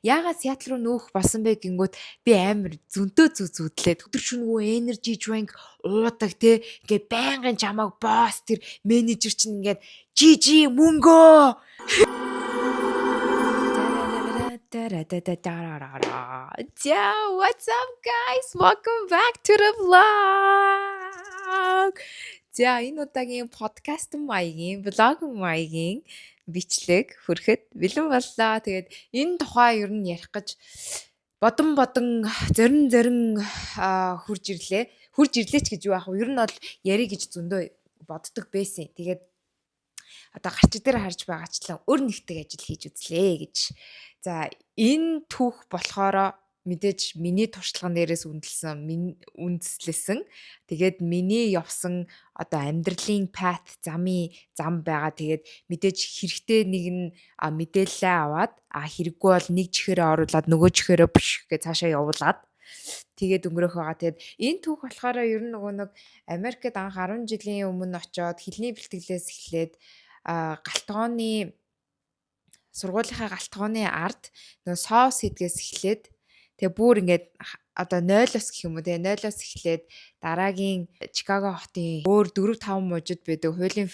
яагаад Сиэтл руу нөөх болсон бэ гингүүт би амар зөнтөө зүудлээд өдөр шөнөгүй energy drink уудаг те ингээд байнгын чамааг босс тэр менежер чинь ингээд жижи мөнгөө Yeah, what's up guys? Welcome back to the vlog. За энэ удаагийн подкаст маягийн, влог маягийн бичлэг хүрэхэд бэлэн боллоо. Тэгээд энэ тухай ер нь ярих гэж бодон зорин хурж ирлээ. Хурж ирлээч гэж юу аах вэ? Ер нь бол ярих гэж зөндөө боддог байсан. Тэгээд одоо гарч дээр харж байгаачлан өөр нэгтэй ажил хийж үзлээ гэж. За энэ түүх болохоор мэдээж миний туршлаган дээрээс үндэслэсэн. Тэгээд миний явсан одоо амьдралын path зам байгаа. Тэгээд мэдээж хэрэгтэй нэг нь мэдээлэлээ аваад хэрэггүй бол нэг чихээрээ оруулаад нөгөө чихээрээ гэж цаашаа явуулаад тэгээд өнгөрөх байгаа. Тэгээд энэ түүх болохоор ер нь нэг Америкт анх 10 жилийн өмнө очиод хэлний бэлтгэлээс эхлээд галтгооны сургуулийнхаа галтгооны ард нөө соос хийдгээс эхлээд тэгээ бүр ингээд одоо 0-оос гэх юм уу тэгээ 0-оос эхлээд дараагийн Чикаго хотын өөр 4-5 мужид байдаг хуулийн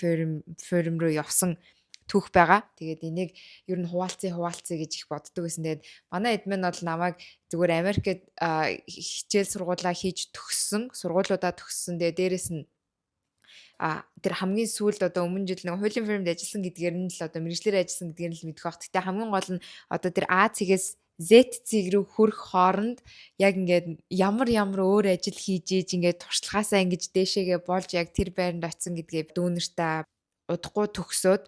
форум руу явсан түүх байгаа. Тэгээд энийг ер нь хуваалцъя гэж их боддог байсан. Тэгээд манай эдмэн бол намайг зүгээр Америкт хичээл сургуулаа хийж төгссөн, сургуулиудаа төгссөн. Тэгээд дээрэс нь тэр хамгийн сүүлд одоо өмнө жил нэг хуулийн фирмд ажилласан гэдгээр нь л одоо мэргэжлэр ажилласан гэдгээр нь л мэдэх баг. Гэтэ хамгийн гол нь одоо тэр А цэгээс Z цэг рүү хүрэх хооронд яг ингээд ямар өөр ажил хийж ийж ингээд туршлагаасаа ингэж дээшээгээ болж яг тэр байранд очисон гэдгээ дүүнэртээ удахгүй төгсөөд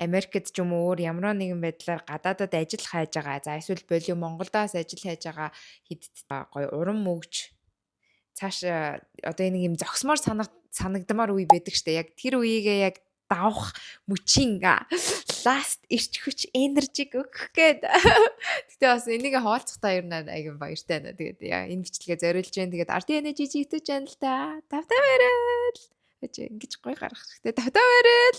Америкт ч юм уу өөр ямар нэгэн байдлаар гадаадад ажил хайж байгаа. За эсвэл болио Монголдоос ажил хайж байгаа хэдд гоё уран мөгж цааш одоо нэг юм зогсмоор санагдмаар үе байдаг штэ. Яг тэр үеигээ яг давах мөчийн ласт ирч хүч энержиг өгөх гээд. Гэтэ бас энийг хуваалцахтаа ер нь аягүй баяртай байна. Тэгээд энэ бичлэгээ зориулж जैन. Тэгээд RT Energy YouTube channel та тавтай барил. Ингэж гоё гаргах хэрэгтэй. Тавтай барил.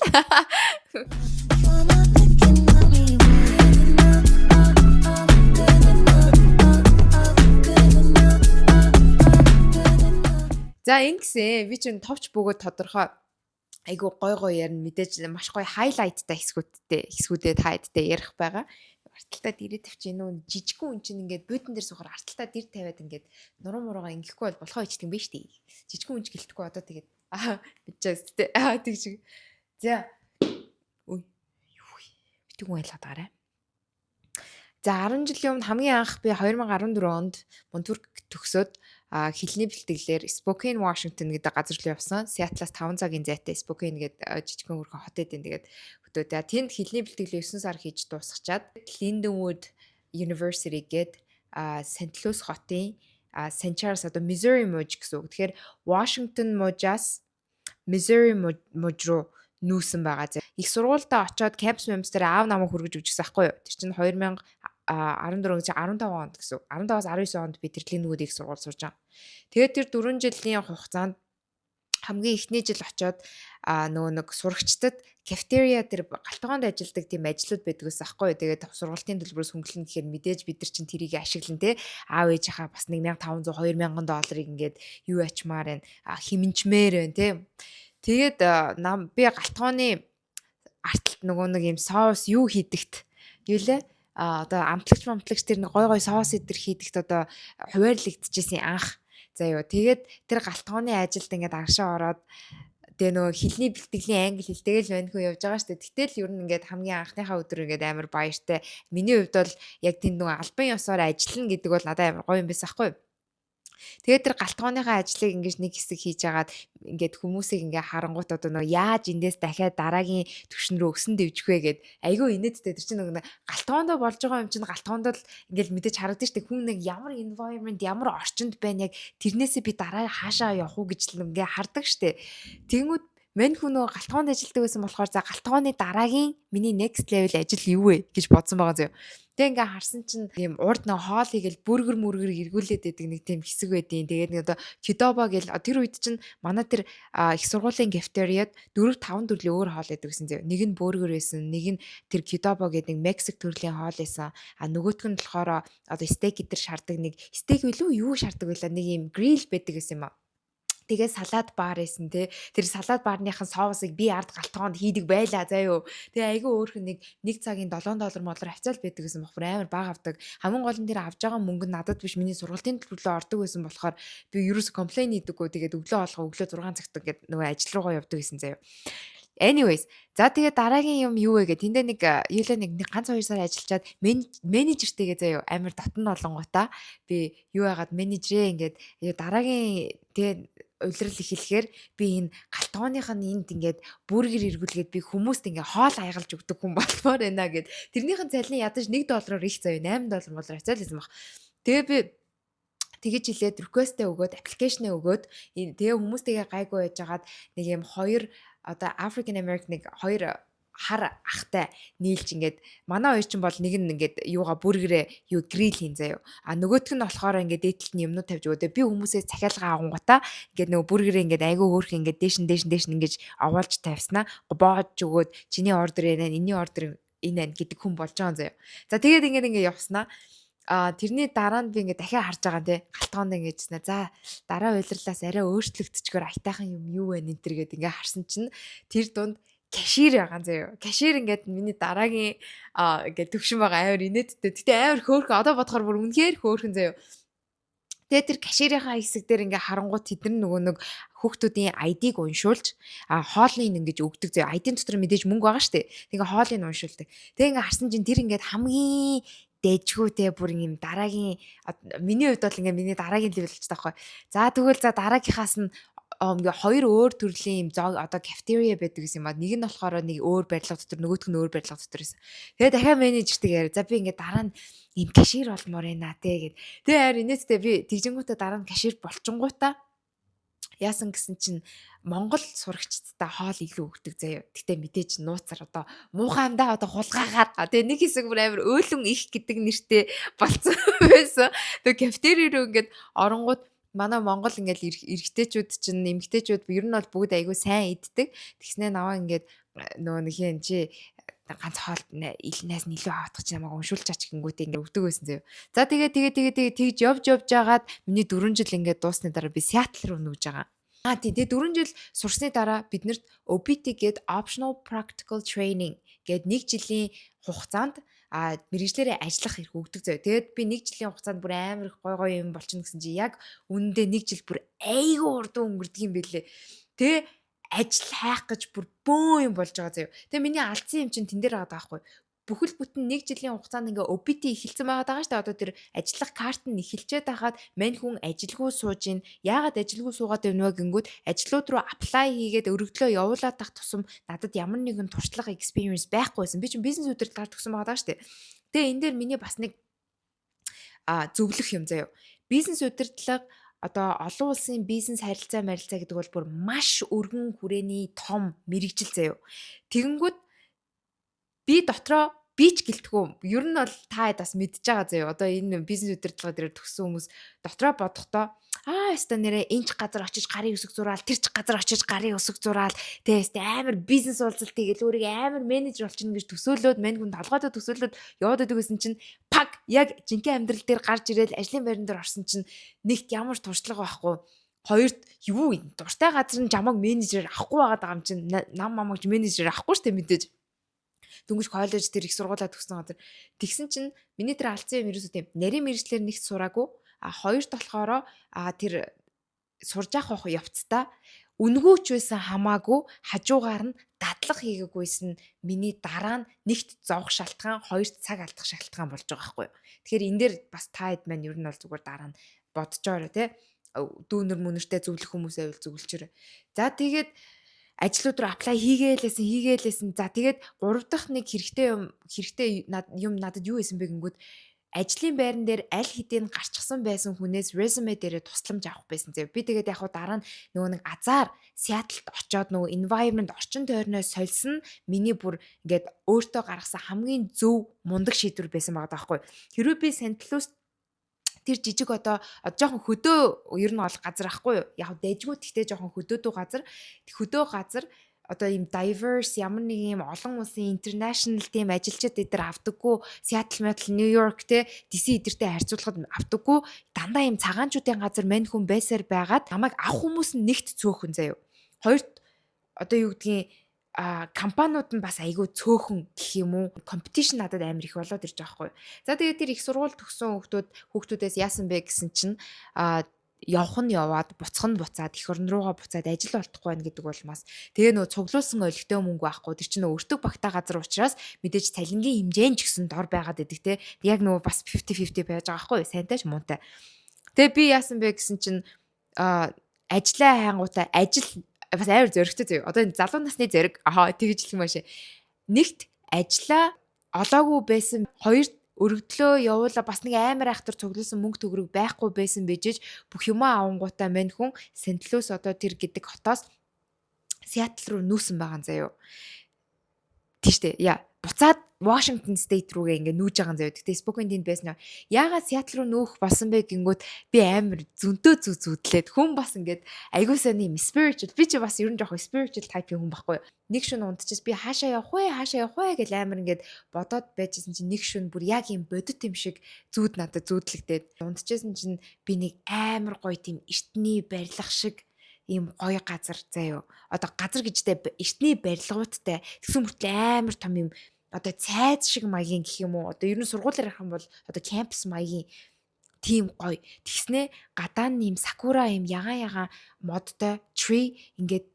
За ингэсэн би чинь товч бөгөөд тодорхой айгу гой ярина мэдээж маш гоё хайлайттай хэсгүүдэд хайдтай ярих байгаа. Арталтаа дээрээ тавьчих нүү жижигхэн хүн чинь ингээд буудан дээр сухаар арталтаа дээр тавиад ингээд нуруу муруугаа ингэхгүй бол болохоо ичдэг юм биш үү? Жижигхэн хүн ч гэлтэхгүй одоо тэгээд бичээс тээ тэгж. За үй битгүү байлгаад гараа. За 10 жилийн өмнө хамгийн анх би 2014 онд Монтүрк төгсөөд хэлний бэлтгэлээр Spokane, Washington гэдэг газар руу явсан. Seattle-аас 5 цагийн зайтай Spokane гэдэг жижигхэн хөрхөн хот эдэн тэгээд хөтөө. Тэнд хэлний бэлтгэлээ 9 сар хийж дуусгачаад Lindenwood University гэдэг St. Louis хотын St. Charles одоо Missouri мужи гэсэн үг. Тэгэхээр Washington мужаас Missouri мужи руу нүүсэн байгаа. Их сургуультай очиод campus дээр аав намайг хүргэж өгчихсэн байхгүй юу? Тэр чинь 2014 15 онд гэсэн. 15-аас 19 онд би тэр Lindenwood-ийг сургууль сурж байгаа. Тэгээд тэр 4 жилийн хугацаанд хамгийн эхний жил очиод нөгөө нэг сурагчдад cafeteria тэр галтгоонд ажилладаг тийм ажлууд байдаг гэсэн аахгүй юу. Тэгээд сургуулийн төлбөрөөс хөнгөлнө гэхээр мэдээж бид нар чинь тэрийг ашиглан те аав ээжийнхаа бас 1500 2000 долларыг ингээд юу ачмаар байна химэнчмээр байна те. Тэгээд би галтгооны арталт нөгөө нэг юм соус юу хийдэгт юу лээ одоо амтлагч тэр нэг гой соос идэр хийдэгт одоо хуваарлагдчихсэн анх. За юу тэгээд тэр галтгооны ажилд ингээд агшаа ороод тэгээ нөгөө хэлний бэлтгэлийн англи хэлтэйгэл байна хөө явж байгаа штэ. Гэтэл ер нь ингээд хамгийн анхныхаа өдөр ингээд амар баяртай. Миний хувьд бол яг тэнд нөгөө албан ёсоор ажиллана гэдэг бол надад амар гоё юм байсан аахгүй юу. Тэгээд тэр галтгооныхаа ажлыг ингэж нэг хэсэг хийж агаад ингээд хүмүүсийг ингээ харангуут одоо нөгөө яаж эндээс дахиад дараагийн түвшин рүү өгсөн дэвжих вэ гэд айгүй инээдтэй тэр чинь нөгөө галтгоондоо болж байгаа юм чинь галтгоондоо л ингээл мэдээж харагдаж штэ хүн нэг ямар environment ямар орчинд байна яг тэрнээсээ би дараа хаашаа явах уу гэж л ингээ хардаг штэ. Тэнгүүд мань хүн нөгөө галтгоонд ажилладаг байсан болохоор за галтгооны дараагийн миний next level ажил юу вэ гэж бодсон байгаа зөө. Тэг ингээ харсан чинь ийм урд нэг хоол хийгээл бүргэр мөргөр эргүүлээд байдаг нэг тийм хэсэг байдیں۔ Тэгээд нэг одоо Qdoba гэл тэр үед чинь манай тэр их сургуулийн cafeteria-д 4 5 төрлийн өөр хоол байдаг гэсэн зөө. Нэг нь бургер байсан, нэг нь тэр Qdoba гэдэг нэг Мексик төрлийн хоол байсан. Нөгөөх нь болохоор одоо стейк гэдэр шаарддаг нэг стейк билүү юу шаарддаг байлаа нэг ийм грил байдаг гэсэн юм аа. Тэгээ салаад баар байсан те. Тэр салаад баарныхан соусыг би ард галтгоонд хийдэг байлаа заа юу. Тэгээ айгүй өөрхөн нэг цагийн $7 молор авцаал байдаг гэсэн бохор амар бага авдаг. Хамгийн гол нь тэр авж байгаа мөнгө надад биш миний сургалтын төлбөрөөр ордог байсан болохоор би ерөөсө комплейн хийдэггүй. Тэгээд өглөө 6 цагт ингээд нөгөө ажил руугаа явдаг гэсэн заа юу. Anyways, за тэгээ дараагийн юм юу вэ гэх тэндээ нэг ганц 2 сар ажиллачаад менежертэйгээ заяа амар дотн олонгуудаа би юу яагаад менежерээ ингээд дараагийн тэгээ улирал эхлэхээр би энэ галтгооных нь энд ингээд бүргэр эргүүлгээд би хүмүүст ингээд хоол хайгалж өгдөг хүн болмоор байна гэд тэрнийхэн цалин ядаж $1 их заяа $8 болоор хацаал байсан баг. Тэгээ би тэгэж хэлээд request-ээ өгөөд application-ээ өгөөд тэгээ хүмүүстэйгээ гайгүй байжгаад нэг юм хоёр одоо African American нэг хоёр хар ахтай нийлж ингээд манай хоёр ч бол нэг нь ингээд юугаа бүргэрээ юу грил хийн заяа. Нөгөөх нь болохоор ингээд дээдлэлт нь юмнууд тавьж өгөөдөө би хүмүүсээс захиалгаа авангуудаа ингээд нөгөө бүргэрээ ингээд айгүй хөөрх ингээд дээш ингэж овоолж тавьснаа боож өгөөд чиний ордер ээ энэний ордер энэ гэдэг хүн болж байгаа заяа. За тэгээд ингээд явснаа тэрний дараа нь би ингээд дахиад харж байгаа те галтгоонд ингээжснэ. За дараа уйлрлаас арай өөрчлөгдчихгөр айтайхан юм юу вэ энэ төр гэд ингээд харсан чинь тэр дунд кашир байгаа заяа. Кашир ингээд миний дараагийн ингээд төвшин байгаа амар инээдтэй. Гэтэ амар хөөрхөн одоо бодохоор бүр үнэхээр хөөрхөн заяа. Тэгээ тэр каширийнхаа хэсэг дээр ингээ харангуут тэд нөгөө нэг хүүхдүүдийн ID-г уншуулж хоолыг ингэж өгдөг заяа. ID-н дотор мэдээж мөнгө байгаа штэ. Тэгээ хоолыг уншуулдаг. Тэгээ ингээ харсан чинь тэр ингээд хамгийн дэжгүй те бүр юм дараагийн миний хувьд бол ингээ миний дараагийн левел болчих таахгүй. За тэгвэл дараагийнхаас нь ингээ хоёр өөр төрлийн юм одоо cafeteria байдаг гэсэн юм аа. Нэг нь болохоор нэг өөр барилга дотор нөгөөх нь өөр барилга дотор байсан. Тэгээ дахиад менежертэй яриа. За би ингээ дараа нь ийм кашир болмоор байна те гэд. Тэгээ харин инээдтэй би тэгжингүүтээ дараа нь кашир болчингуудаа яасан гэсэн чинь Монгол сурагчдтай хоол илүү өгдөг заяа. Гэтэ мэдээж нууцар одоо муухай амдаа одоо хулгаагаар тэгээ нэг хэсэг бүр амар өөлөн их гэдэг нэртэй болцсон байсан. Тэгээ кафетери руу ингээд оронгууд манай Монгол ингээд эрэгтэйчүүд чинь эмэгтэйчүүд ер нь бол бүгд айгүй сайн иддэг. Тэгснээ наваа ингээд нөгөө нэг юм чи ганц хоол илнээс илүү авах гэж намайг уншуулчаач гингүүтээ ингээд өгдөг байсан заяа. За тэгээ тэгж явж жагаад миний 4 жил ингээд дуусны дараа би Seattle руу нүүж байгаа. Тэгээ 4 жил сурсны дараа биднэрт OPT гээд Optional Practical Training гээд 1 жилийн хугацаанд мэргэжлэрээ ажиллах хэрэг өгдөг заяа. Тэгээд би 1 жилийн хугацаанд бүр амар гой юм болчихно гэсэн чи яг үнэндээ 1 жил бүр айгүй урдан өнгөрдөг юм бэлээ. Тэгээ ажил хайх гэж бүр бөө юм болж байгаа заяа. Тэгээ миний алдсан юм чинь тэн дээр байгаа даахгүй. Бүхэл бүтэн 1 жилийн хугацаанд ингээ OPT эхэлсэн байгаа шүү дээ. Одоо тэр ажиллах карт нь эхэлчээд байхад мань хүн ажилгүй сууж ийн. Яагаад ажилгүй суугаад байна вэ гингүүд ажилууд руу apply хийгээд өргөдлөө явуулаад тах тусам надад ямар нэгэн туршлага experience байхгүйсэн. Би чинь бизнес удирдлагаар төгсөн байгаа шүү дээ. Тэгээ энэ дээр миний бас нэг зөвлөх юм заяа. Бизнес удирдлага одоо олон улсын бизнес харилцаа гэдэг бол бүр маш өргөн хүрээний том мэрэгжил заяа. Тэгэнгүүт би дотроо би ч гэлтгүй. Ер нь бол та бас мэдж байгаа заяа. Одоо энэ бизнес удирдлага дээр төгссөн хүмүүс дотроо бодохдоо яста нэрээ энэ ч газар очиж гарын өсөг зураал, тэр ч газар очиж гарын өсөг зураал, тэгээ амар бизнес уулзалт хийгээл өөрийгөө амар менежер болчихно гэж төсөөлөөд мань хүн толгойдоо төсөөлөөд яваад байдаг гэсэн чинь паг яг жинхэнэ амьдрал дээр гарч ирээл ажлын байран дээр орсон чинь нэгт ямар туршлага байхгүй. Хоёрт юу дуртай газар нь жамаг менежер авахгүй байгаа юм чинь нам мамагч менежер авахгүй штэ мэдээж. Дөнгөж коллеж тэр их сургуулаа төгссөн газар. Тэгсэн чинь миний тэр алдсан юм ерөөсөө тийм нарийн мэргэжлэр нэгт сураагүй. Хоёрт болохоор тэр сурж явах явцдаа үнгүүч байсан хамаагүй хажуугаар нь дадлах хийгээгүйсэн миний дараа нь нэгт зовх шалтгаан, хоёрт цаг алдах шалтгаан болж байгаа байхгүй юу. Тэгэхээр энэ дээр бас та хэд маань ер нь бол зүгээр дараа нь бодож байгаа те. Дүүнер мөнөртэй зөвлөх хүмүүсээ бол зөвлөчөрөө. За тэгээд ажлууд руу apply хийгээлээсэн. За тэгээд 3 дахь нэг хэрэгтэй юм надад юу исэн бэ гингүүд ажлын байран дээр аль хэдийн гарчсан байсан хүнээс resume дээрээ тусламж авах байсан заяа. Би тэгээд яг хуу дараа нь нөгөө нэг азар Seattle-д очоод нөгөө environment орчин тойрноос сольсон миний бүр ингээд өөртөө гаргасан хамгийн зөв мундаг шийдвэр байсан байгаа даахгүй. Хэрвээ би St. Louis тэр жижиг одоо жоохон хөдөө ер нь бол газар ахгүй юу? Яг дэжгүү тэгтээ жоохон хөдөөдөө газар. Хөдөө газар одоо ийм diverse ямар нэг ийм олон улсын international team ажилчид эдэр авдаггүй Seattle, New York те DC эдэртэй харьцуулахад авдаггүй дандаа ийм цагаанчуудын газар мань хүн байсаар байгаад намайг авах хүмүүс нь нэгт цөөхөн заяа. Хоёрт одоо юу гэдгийг компаниуд нь бас айгүй цөөхөн гэх юм уу компетишн надад амар их болоод ирж байгаа хгүй. За тэгээд тэр их сургууль төгсөн хүүхдүүдээс яасан бэ гэсэн чинь явах нь яваад буцах нь буцаад эх орн руугаа буцаад ажил олдохгүй байна гэдэг бол мас тэгээ нөө цуглуулсан олигтой мөнгө байхгүй тэр чинь нөө өртөг багтаа газар учраас мэдээж цалингийн хэмжээнд ч гэсэн дор байгаад идэг те яг нөө бас 50-50 байж байгаа байхгүй сайнтай ч муутай. Тэгээ би яасан бэ гэсэн чинь ажлаа хайнгуудаа ажил бас амар зөрөгтэй зөө. Одоо энэ залуу насны зэрэг тэгж хэлэх юм аашаа. Нэгт ажлаа олоогүй байсан, хоёрт өргөдлөө явуула бас нэг амар айхтар цуглуулсан мөнгө төгрөг байхгүй байсан бижиж бүх юмаа авангуудаа мань хүн St. Louis одоо тэр гэдэг хотоос Seattle руу нүүсэн байгаа заяо. Тийштэй. Яа, буцаад Washington State руугээ ингээ нүүж байгаа заяо. Тэгтээ Spokane-д байсан. Яагаад Seattle руу нүүх болсон бэ гингүүт би амар зөнтөө зүудлээд хүн бас ингээд айгуу сайн юм spiritual. Би чи бас ер нь жоохон spiritual type хүн байхгүй. Нэг шөнө унтчихс би хаашаа явах вэ гэж амар ингээд бодоод байжсэн чинь нэг шөнө бүр яг юм бодит юм шиг зүуд надад зүудлэгдээд унтчихсэн чинь би нэг амар гоё тийм эртний барилга шиг ийм гоё газар заяо. Одоо газар гэжтэй эртний барилгуудтай тэгсэн мөртлөө амар том юм одоо цайз шиг маягийн гэх юм уу одоо ер нь сургуулиар ярих юм бол одоо кампус маягийн тийм гоё тэгснэ гадаа нь юм сакура юм ягаан модтой tree ингээд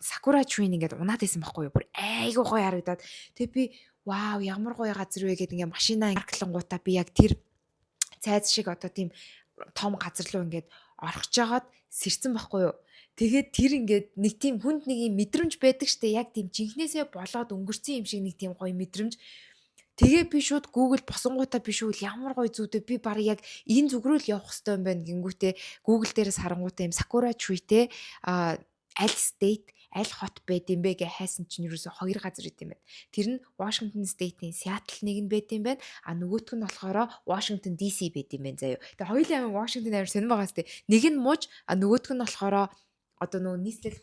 сакура tree ингээд унаад байсан байхгүй юу бүр айгуу гоё харагдаад тэг би вау ямар гоё газар вэ гэдэг ингээд машинаа парклангуудаа би яг тэр цайз шиг одоо тийм том газар руу ингээд орхиж жагаад сэрсэн байхгүй юу. Тэгээд тэр ингээд нэг тийм хүнд нэг юм мэдрэмж байдаг штэ яг тийм жинхнээсээ болоод өнгөрцөн юм шиг нэг тийм гоё мэдрэмж. Тэгээ би шууд Google босонгуудаа би шууд ямар гоё зүйдээ би баг яг энэ зүг рүү л явах хэрэгтэй юм байна гингүүтээ Google дээрээс харангуудаа юм Sakura Tree те аль state аль хот байд юм бэ гэ хайсан чинь ерөөсө хоёр газар ит юм байна. Тэр нь Washington State-ийн Seattle нэг нь байд юм байна. Нөгөөх нь болохоор Washington DC байд юм байна заяо. Тэгээ хоёулаа амин Washington амир сонирм байгаа сте. Нэг нь мууж нөгөөх нь болохоор одоо нөгөө нийслэл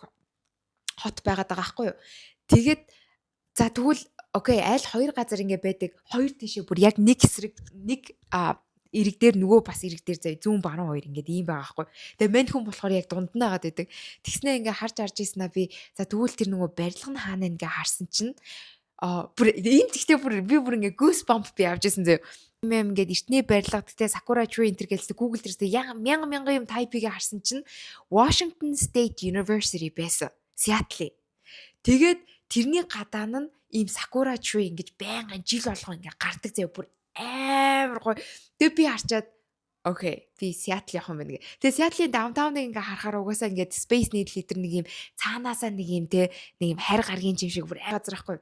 хот байгаад байгаа байхгүй юу. Тэгээд за тэгвэл окей аль хоёр газар ингэ байдаг. Хоёр тийшээ бүр яг нэг эсрэг нэг эрэг дээр нөгөө бас эрэг дээр заяа зүүн баруун хоёр ингээд ийм байгаа байхгүй. Тэгээ мань хүн болохоор яг дунд нь агаад байдаг. Тэгснээ ингээ харж ийснаа би за тэгвэл тэр нөгөө барилга нь хаана ингээ харсан чинь бүр энэ тэгтээ би бүр ингээ goosebump би авч ирсэн заяа. Юм ингээд эртний барилга тэгтээ Sakura Tree энэ гэлээ Google дээрээ мянган юм тайпыг харсан чинь Washington State University байсан. Seattle. Тэгээд тэрний гадаа нь ийм Sakura Tree ингэж байнгын жил болгоо ингээ гардаг заяа бүр амар гоё. Тэгээ би харчаад окей би Seattle явах юм байна гэ. Тэгээ Seattle-ийн даунтауныг ингээ харахаар угаасаа ингээд Space Needle литер нэг юм цаанаасаа нэг юм те нэг юм харь гаргийн юм шиг бүр газар ахгүй.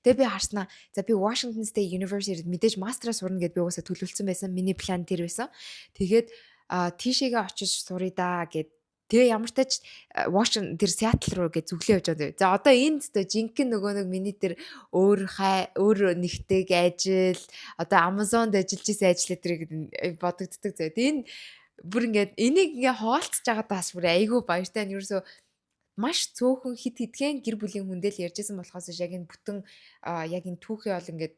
Тэгээ би харснаа за би Washington State University-д мэдээж мастера сурна гэд би угаасаа төлөвлөсөн байсан. Миний план тэр байсан. Тэгээд тийшээгээ очиж суръя да гэд тэгээ ямар ч тач Washington тэр Seattle руу гэж зүглээ явж байгаа. За одоо энд тэ жинхэнэ нөгөө нэг миний тэр өөр нэгдэг ажил одоо Amazon-д ажиллаж исэн ажил өдрийг бодогддог. За энэ бүр ингээд энийг ингээ хуваалцж байгаадаас бүр айгүй баяртай нь ерөөсөө маш цөөхөн хидхэн гэр бүлийн хүндэл ярьжсэн болохоос яг энэ бүтэн яг энэ түүхээ бол ингээд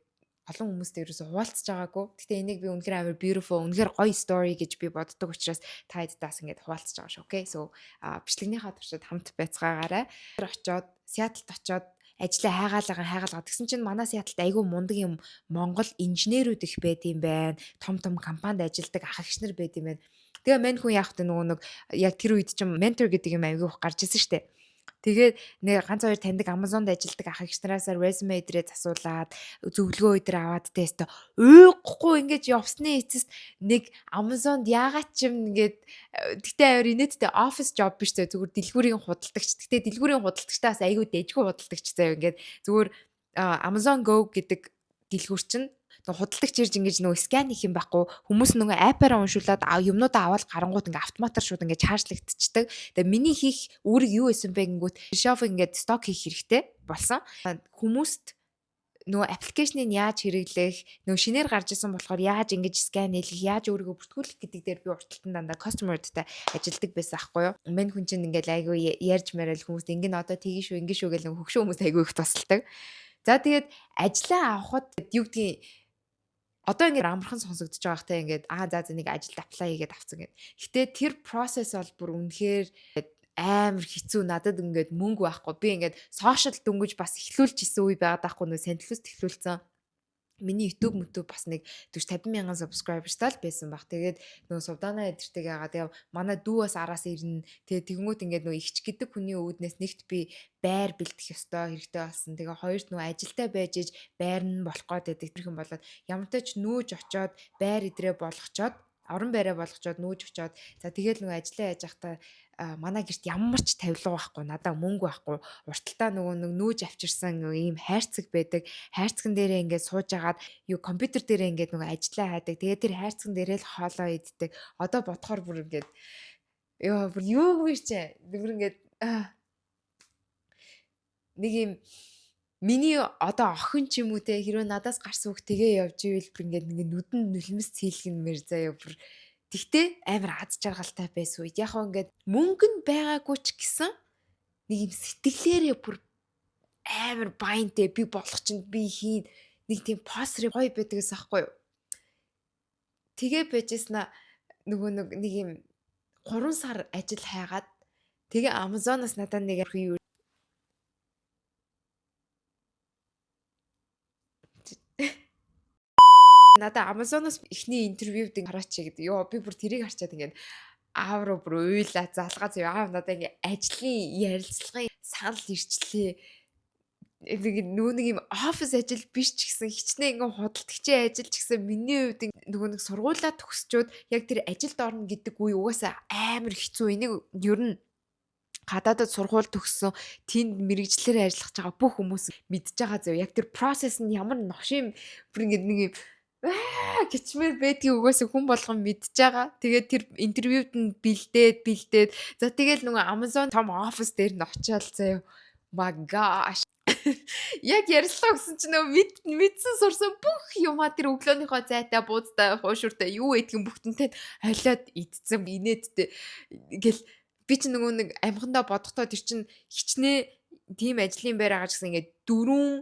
олон хүмүүстэй ерөөсө хуваалцж байгаагүй. Гэтэ энийг би үнэхээр амар beautiful, үнэхээр гоё story гэж би боддог учраас та хэддээс ингээд хуваалцж байгаа шүү. Окей. So бичлэгнийхаа туршид хамт байцгаагаарай. Очоод Seattle-д очоод ажлаа хайгаалгаа гэсэн чинь манай Seattle-д айгүй мундаг юм Монгол инженерүүд их байд юм байна. Том компанид ажилладаг ах эгч нар байд юм байна. Тэгээ мань хүн яах вэ нөгөө нэг яг тэр үед чинь ментор гэдэг юм айгүй гарч ирсэн штэ. Тэгээд нэг ганц хоёр таньдаг Amazon-д ажилладаг ах эгч нараасаа resume идрээ засуулаад зөвлөгөө өдр аваад тест уухгүй ингэж явсны эцэст нэг Amazon-д яагаад ч юм ингээд тэгтээ авир инээдтэй office job биш тэ зүгээр дэлгүүрийн худалдагч. Тэгтээ дэлгүүрийн худалдагчтаас айгүй дэжгүй худалдагч заяа ингээд зүгээр Amazon Go гэдэг дэлгүүр чинь Нөгөө худалдагч ирж ингэж нөгөө скан хийх юм байхгүй хүмүүс нөгөө апаараа уншуулад юмнуудаа аваад гарангууд ингээ автоматар шууд ингээ чаржлагдчихдаг. Тэгээ миний хийх үүрэг юу байсан бэ гингүүт шоп ингээд сток хийх хэрэгтэй болсон. Хүмүүст нөгөө аппликейшнийг яаж хэрэглэх, нөгөө шинээр гарч исэн болохоор яаж ингэж скан хийх, яаж өөрийгөө бүртгүүлэх гэдэг дээр би урталтан дандаа customer-тай ажилдаг байсан аахгүй юу. Мань хүн чинь ингээл айгүй ярьж марал хүмүүст ингэн одоо тгий шүү, ингэ шүү гэл хөгшөө хүмүүст айгүй их тусалдаг. За тэгээд ажлаа авахд юу гэдгийг одоо ингээд амархан сонсогдож байгаа хта ингээд за нэг ажилд apply хийгээд авцсан гэд. Гэтэ тэр process бол бүр үнэхээр амар хэцүү надад ингээд мөнгө байхгүй. Би ингээд сошиал дөнгөж бас эхлүүлж исэн үе байгаад байхгүй нөө Санталуст эхлүүлсэн. Миний YouTube бас нэг 40-50 мянган subscriberтай л байсан баг. Тэгээд нөгөө Сувдана эдэртэйг яагаад тэгээ манай дүү бас араас ирнэ. Тэгээд тэгмүүд ингээд нөгөө ихч гэдэг хүний үүднээс нэгт би байр бэлдэх ёстой хэрэгтэй болсон. Тэгээ хоёрт нөгөө ажилдаа байж иж байр нь болох гээд байдаг юм болоод ямартай ч нүүж очоод байр идрээ болгочоод орон байраа болгочоод нүүж очоод за тэгээд нөгөө ажиллаа яаж явахдаа манай гэрт ямар ч тавилга байхгүй надаа мөнгө байхгүй урталтаа нөгөө нүүж авчирсан ийм хайрцаг байдаг хайрцаган дээрээ ингээд сууж агаад юу компьютер дээрээ ингээд нөгөө ажиллаа хаадаг тэгээд тэр хайрцаган дээрээ л хоолоо иддэг одоо бодохоор бүр ингээд бүр юу вэ чи бүр ингээд нэг юм миний одоо охин ч юм уу те хэрвээ надаас гарсан үг тэгээ явж ивэл бүр ингээд нэг нүдэн нулимс цээлгэнмэр заяа бүр тэгтээ амар аз жаргалтай байсан үед яг ингээд мөнгө нь байгаагүй ч гэсэн нэг юм сэтгэлээрээ бүр амар баянтай би болох чинь би хийн нэг тийм посрив гоё байдгаас аахгүй юу. Тэгээ байжсна нөгөө нэг юм 3 сар ажил хайгаад тэгээ Amazon-оос надад нэг юу надаа Amazon-оос эхний интервьюд хараач гэдэг. Йоо би бүр тэрийг харчаад ингээд аав руу бүр уйлаа залгаа зөө аав надаа ингээд ажлын ярилцлагын санал ирчлээ. Нөгөө нэг юм офис ажил биш ч гэсэн хичнээн ингээд худалдагчийн ажил ч гэсэн миний хувьд нөгөө нэг сургуулаа төгсчөөд яг тэр ажилд орно гэдэг үе угаасаа амар хэцүү. Энийг ер нь гадаадд сургууль төгссөн тэнд мэрэгчлэр ажиллаж байгаа бүх хүмүүс мэдж байгаа зөө. Яг тэр процесс нь ямар новшим бүр ингээд нэг юм гिचмэр байдгийг угаасаа хүн болгон мэдж байгаа. Тэгээд тэр интервьюд нь бэлдээд за тэгэл нөгөө Amazon том офис дээр нь очиод заяа. My gosh. Яг ярьслаа гэсэн чинь нөгөө мэдсэн сурсан бүх юмаа тэр өглөөнийхөө зайтай буудтай хуушуртай юу гэдгийг бүгтэнтэй холиод идсэн инээдтэй. Ингээл би ч нөгөө нэг амхандаа бодохдоо тэр чинь хичнээн тийм ажлын байр байгаа гэсэн ингээд 4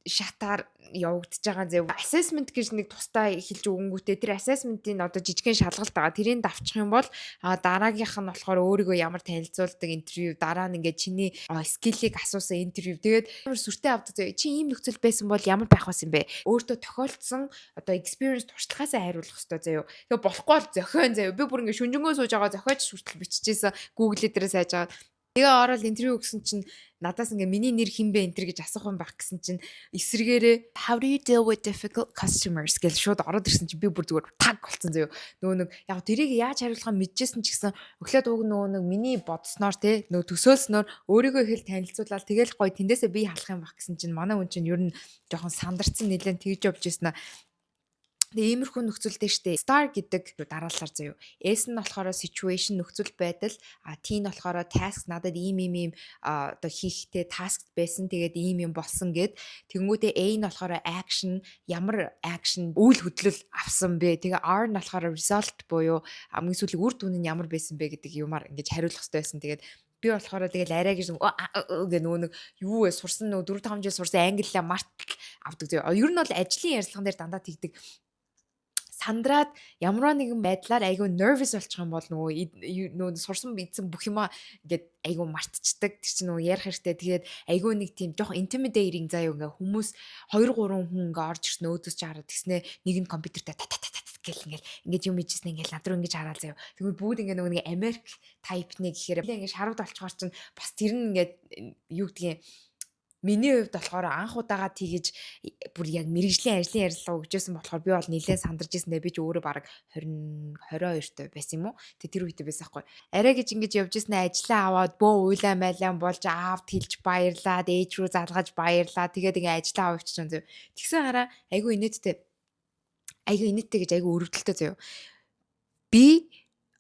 шатаар явагдаж байгаа зав. Assessment гэж нэг тустай эхэлж өгөнгүүтээ тэр assessment-ийн одоо жижигхэн шалгалт байгаа. Тэрийг давчих юм бол дараагийнх нь болохоор өөрийгөө ямар танилцуулдаг интервью, дараа нь ингээд чиний скиллийг асуусан интервью. Тэгээд ямар сүртэй авдаг зав. Чи ийм нөхцөл байсан бол ямар байх вэ юм бэ? Өөртөө тохиолдсон одоо experience туршлагаасаа хариулах хэрэгтэй заяа. Тэгээд болохгүй бол зохион заяа. Би бүр ингээд шүнжэнгөө сууж байгаа зохиоч хүртэл биччихсэн. Google дээр сайж байгаа. Тэгээ ороод интервью өгсөн чинь надаас ингээ миний нэр хин бэ энтер гэж асуух юм байх гэсэн чинь эсрэгээрээ how do you deal with difficult customers гэж шууд ороод ирсэн чинь би бүр зүгээр таг болцсон заяа. Нөгөө нэг яг тэрийг яаж хариулахаа мэдчихсэн ч гэсэн өглөөд уг нөгөө нэг миний бодсноор те нөгөө төсөөлснөөр өөрийгөө их л танилцуулаад тэгэл гоё тэндээсээ би халах юм байх гэсэн чинь манай хүн чинь ер нь жоохон сандарцсан нэлээд тэгж явж ирсэн. Тэгээ иймэрхүү нөхцөлтэй штэ. Star гэдэг дараалалаар заяа. S нь болохоор situation нөхцөл байдал, T нь болохоор task надад ийм одоо хийхтэй task байсан. Тэгээд ийм юм болсон гэд. Тэнгүүтээ A нь болохоор action, ямар action үйл хөдлөл авсан бэ. Тэгээ R нь болохоор result буюу хамгийн сүүлийн үр дүн нь ямар байсан бэ гэдэг юмар ингэж хариулах хэрэгтэй байсан. Тэгээд би болохоор тэгэл арай гэж гэ нөгөө нэг юу вэ сурсан нөгөө 4-5 жил сурсан англиа мартал авдаг заяа. Ер нь бол ажлын ярилцлаган дээр дандаа тэгдэг. Сандраад ямар нэгэн байдлаар айгүй nervous болчих юм бол нөгөө сурсан бидсэн бүх юма ингээд айгүй мартчихдаг. Тэр чинь нөгөө ярих хэрэгтэй. Тэгээд айгүй нэг тийм жоох intimidating заяа ингээ хүмүүс 2-3 хүн ингээ орж ирсэн өөдөөс ч хараад тэгснэ нэг нь компьютертэй гэл ингээд юм ижсэн ингээд над руу ингэж хараад заяа. Тэгвэл бүгд ингээ нөгөө нэг Америк type-ны гэхээр ингээ шарууд олчгоор чинь бас тэр нь ингээд юу гэдгийг миний хувьд болохоор анх удаага тэгэж бүр яг мэрэгжлийн ажлын ярилцлага өгчээсэн болохоор би бол нэлээд сандарч ирсэн дээ. Би ч өөрөө баг 22 той байсан юм уу? Тэр үедээ байсан хгүй. Арай гэж ингэж явж ирсэн ажлаа аваад бөө уйлаа майлаа болж аавд хэлж баярлаад ээж рүү залгаж баярлаа. Тэгээд ингээ ажлаа авчихсан зөө. Тэгсэн хараа айгүй инээдтэй. Айгүй инээдтэй гэж айгүй өрөвдөлтөө заяа. Би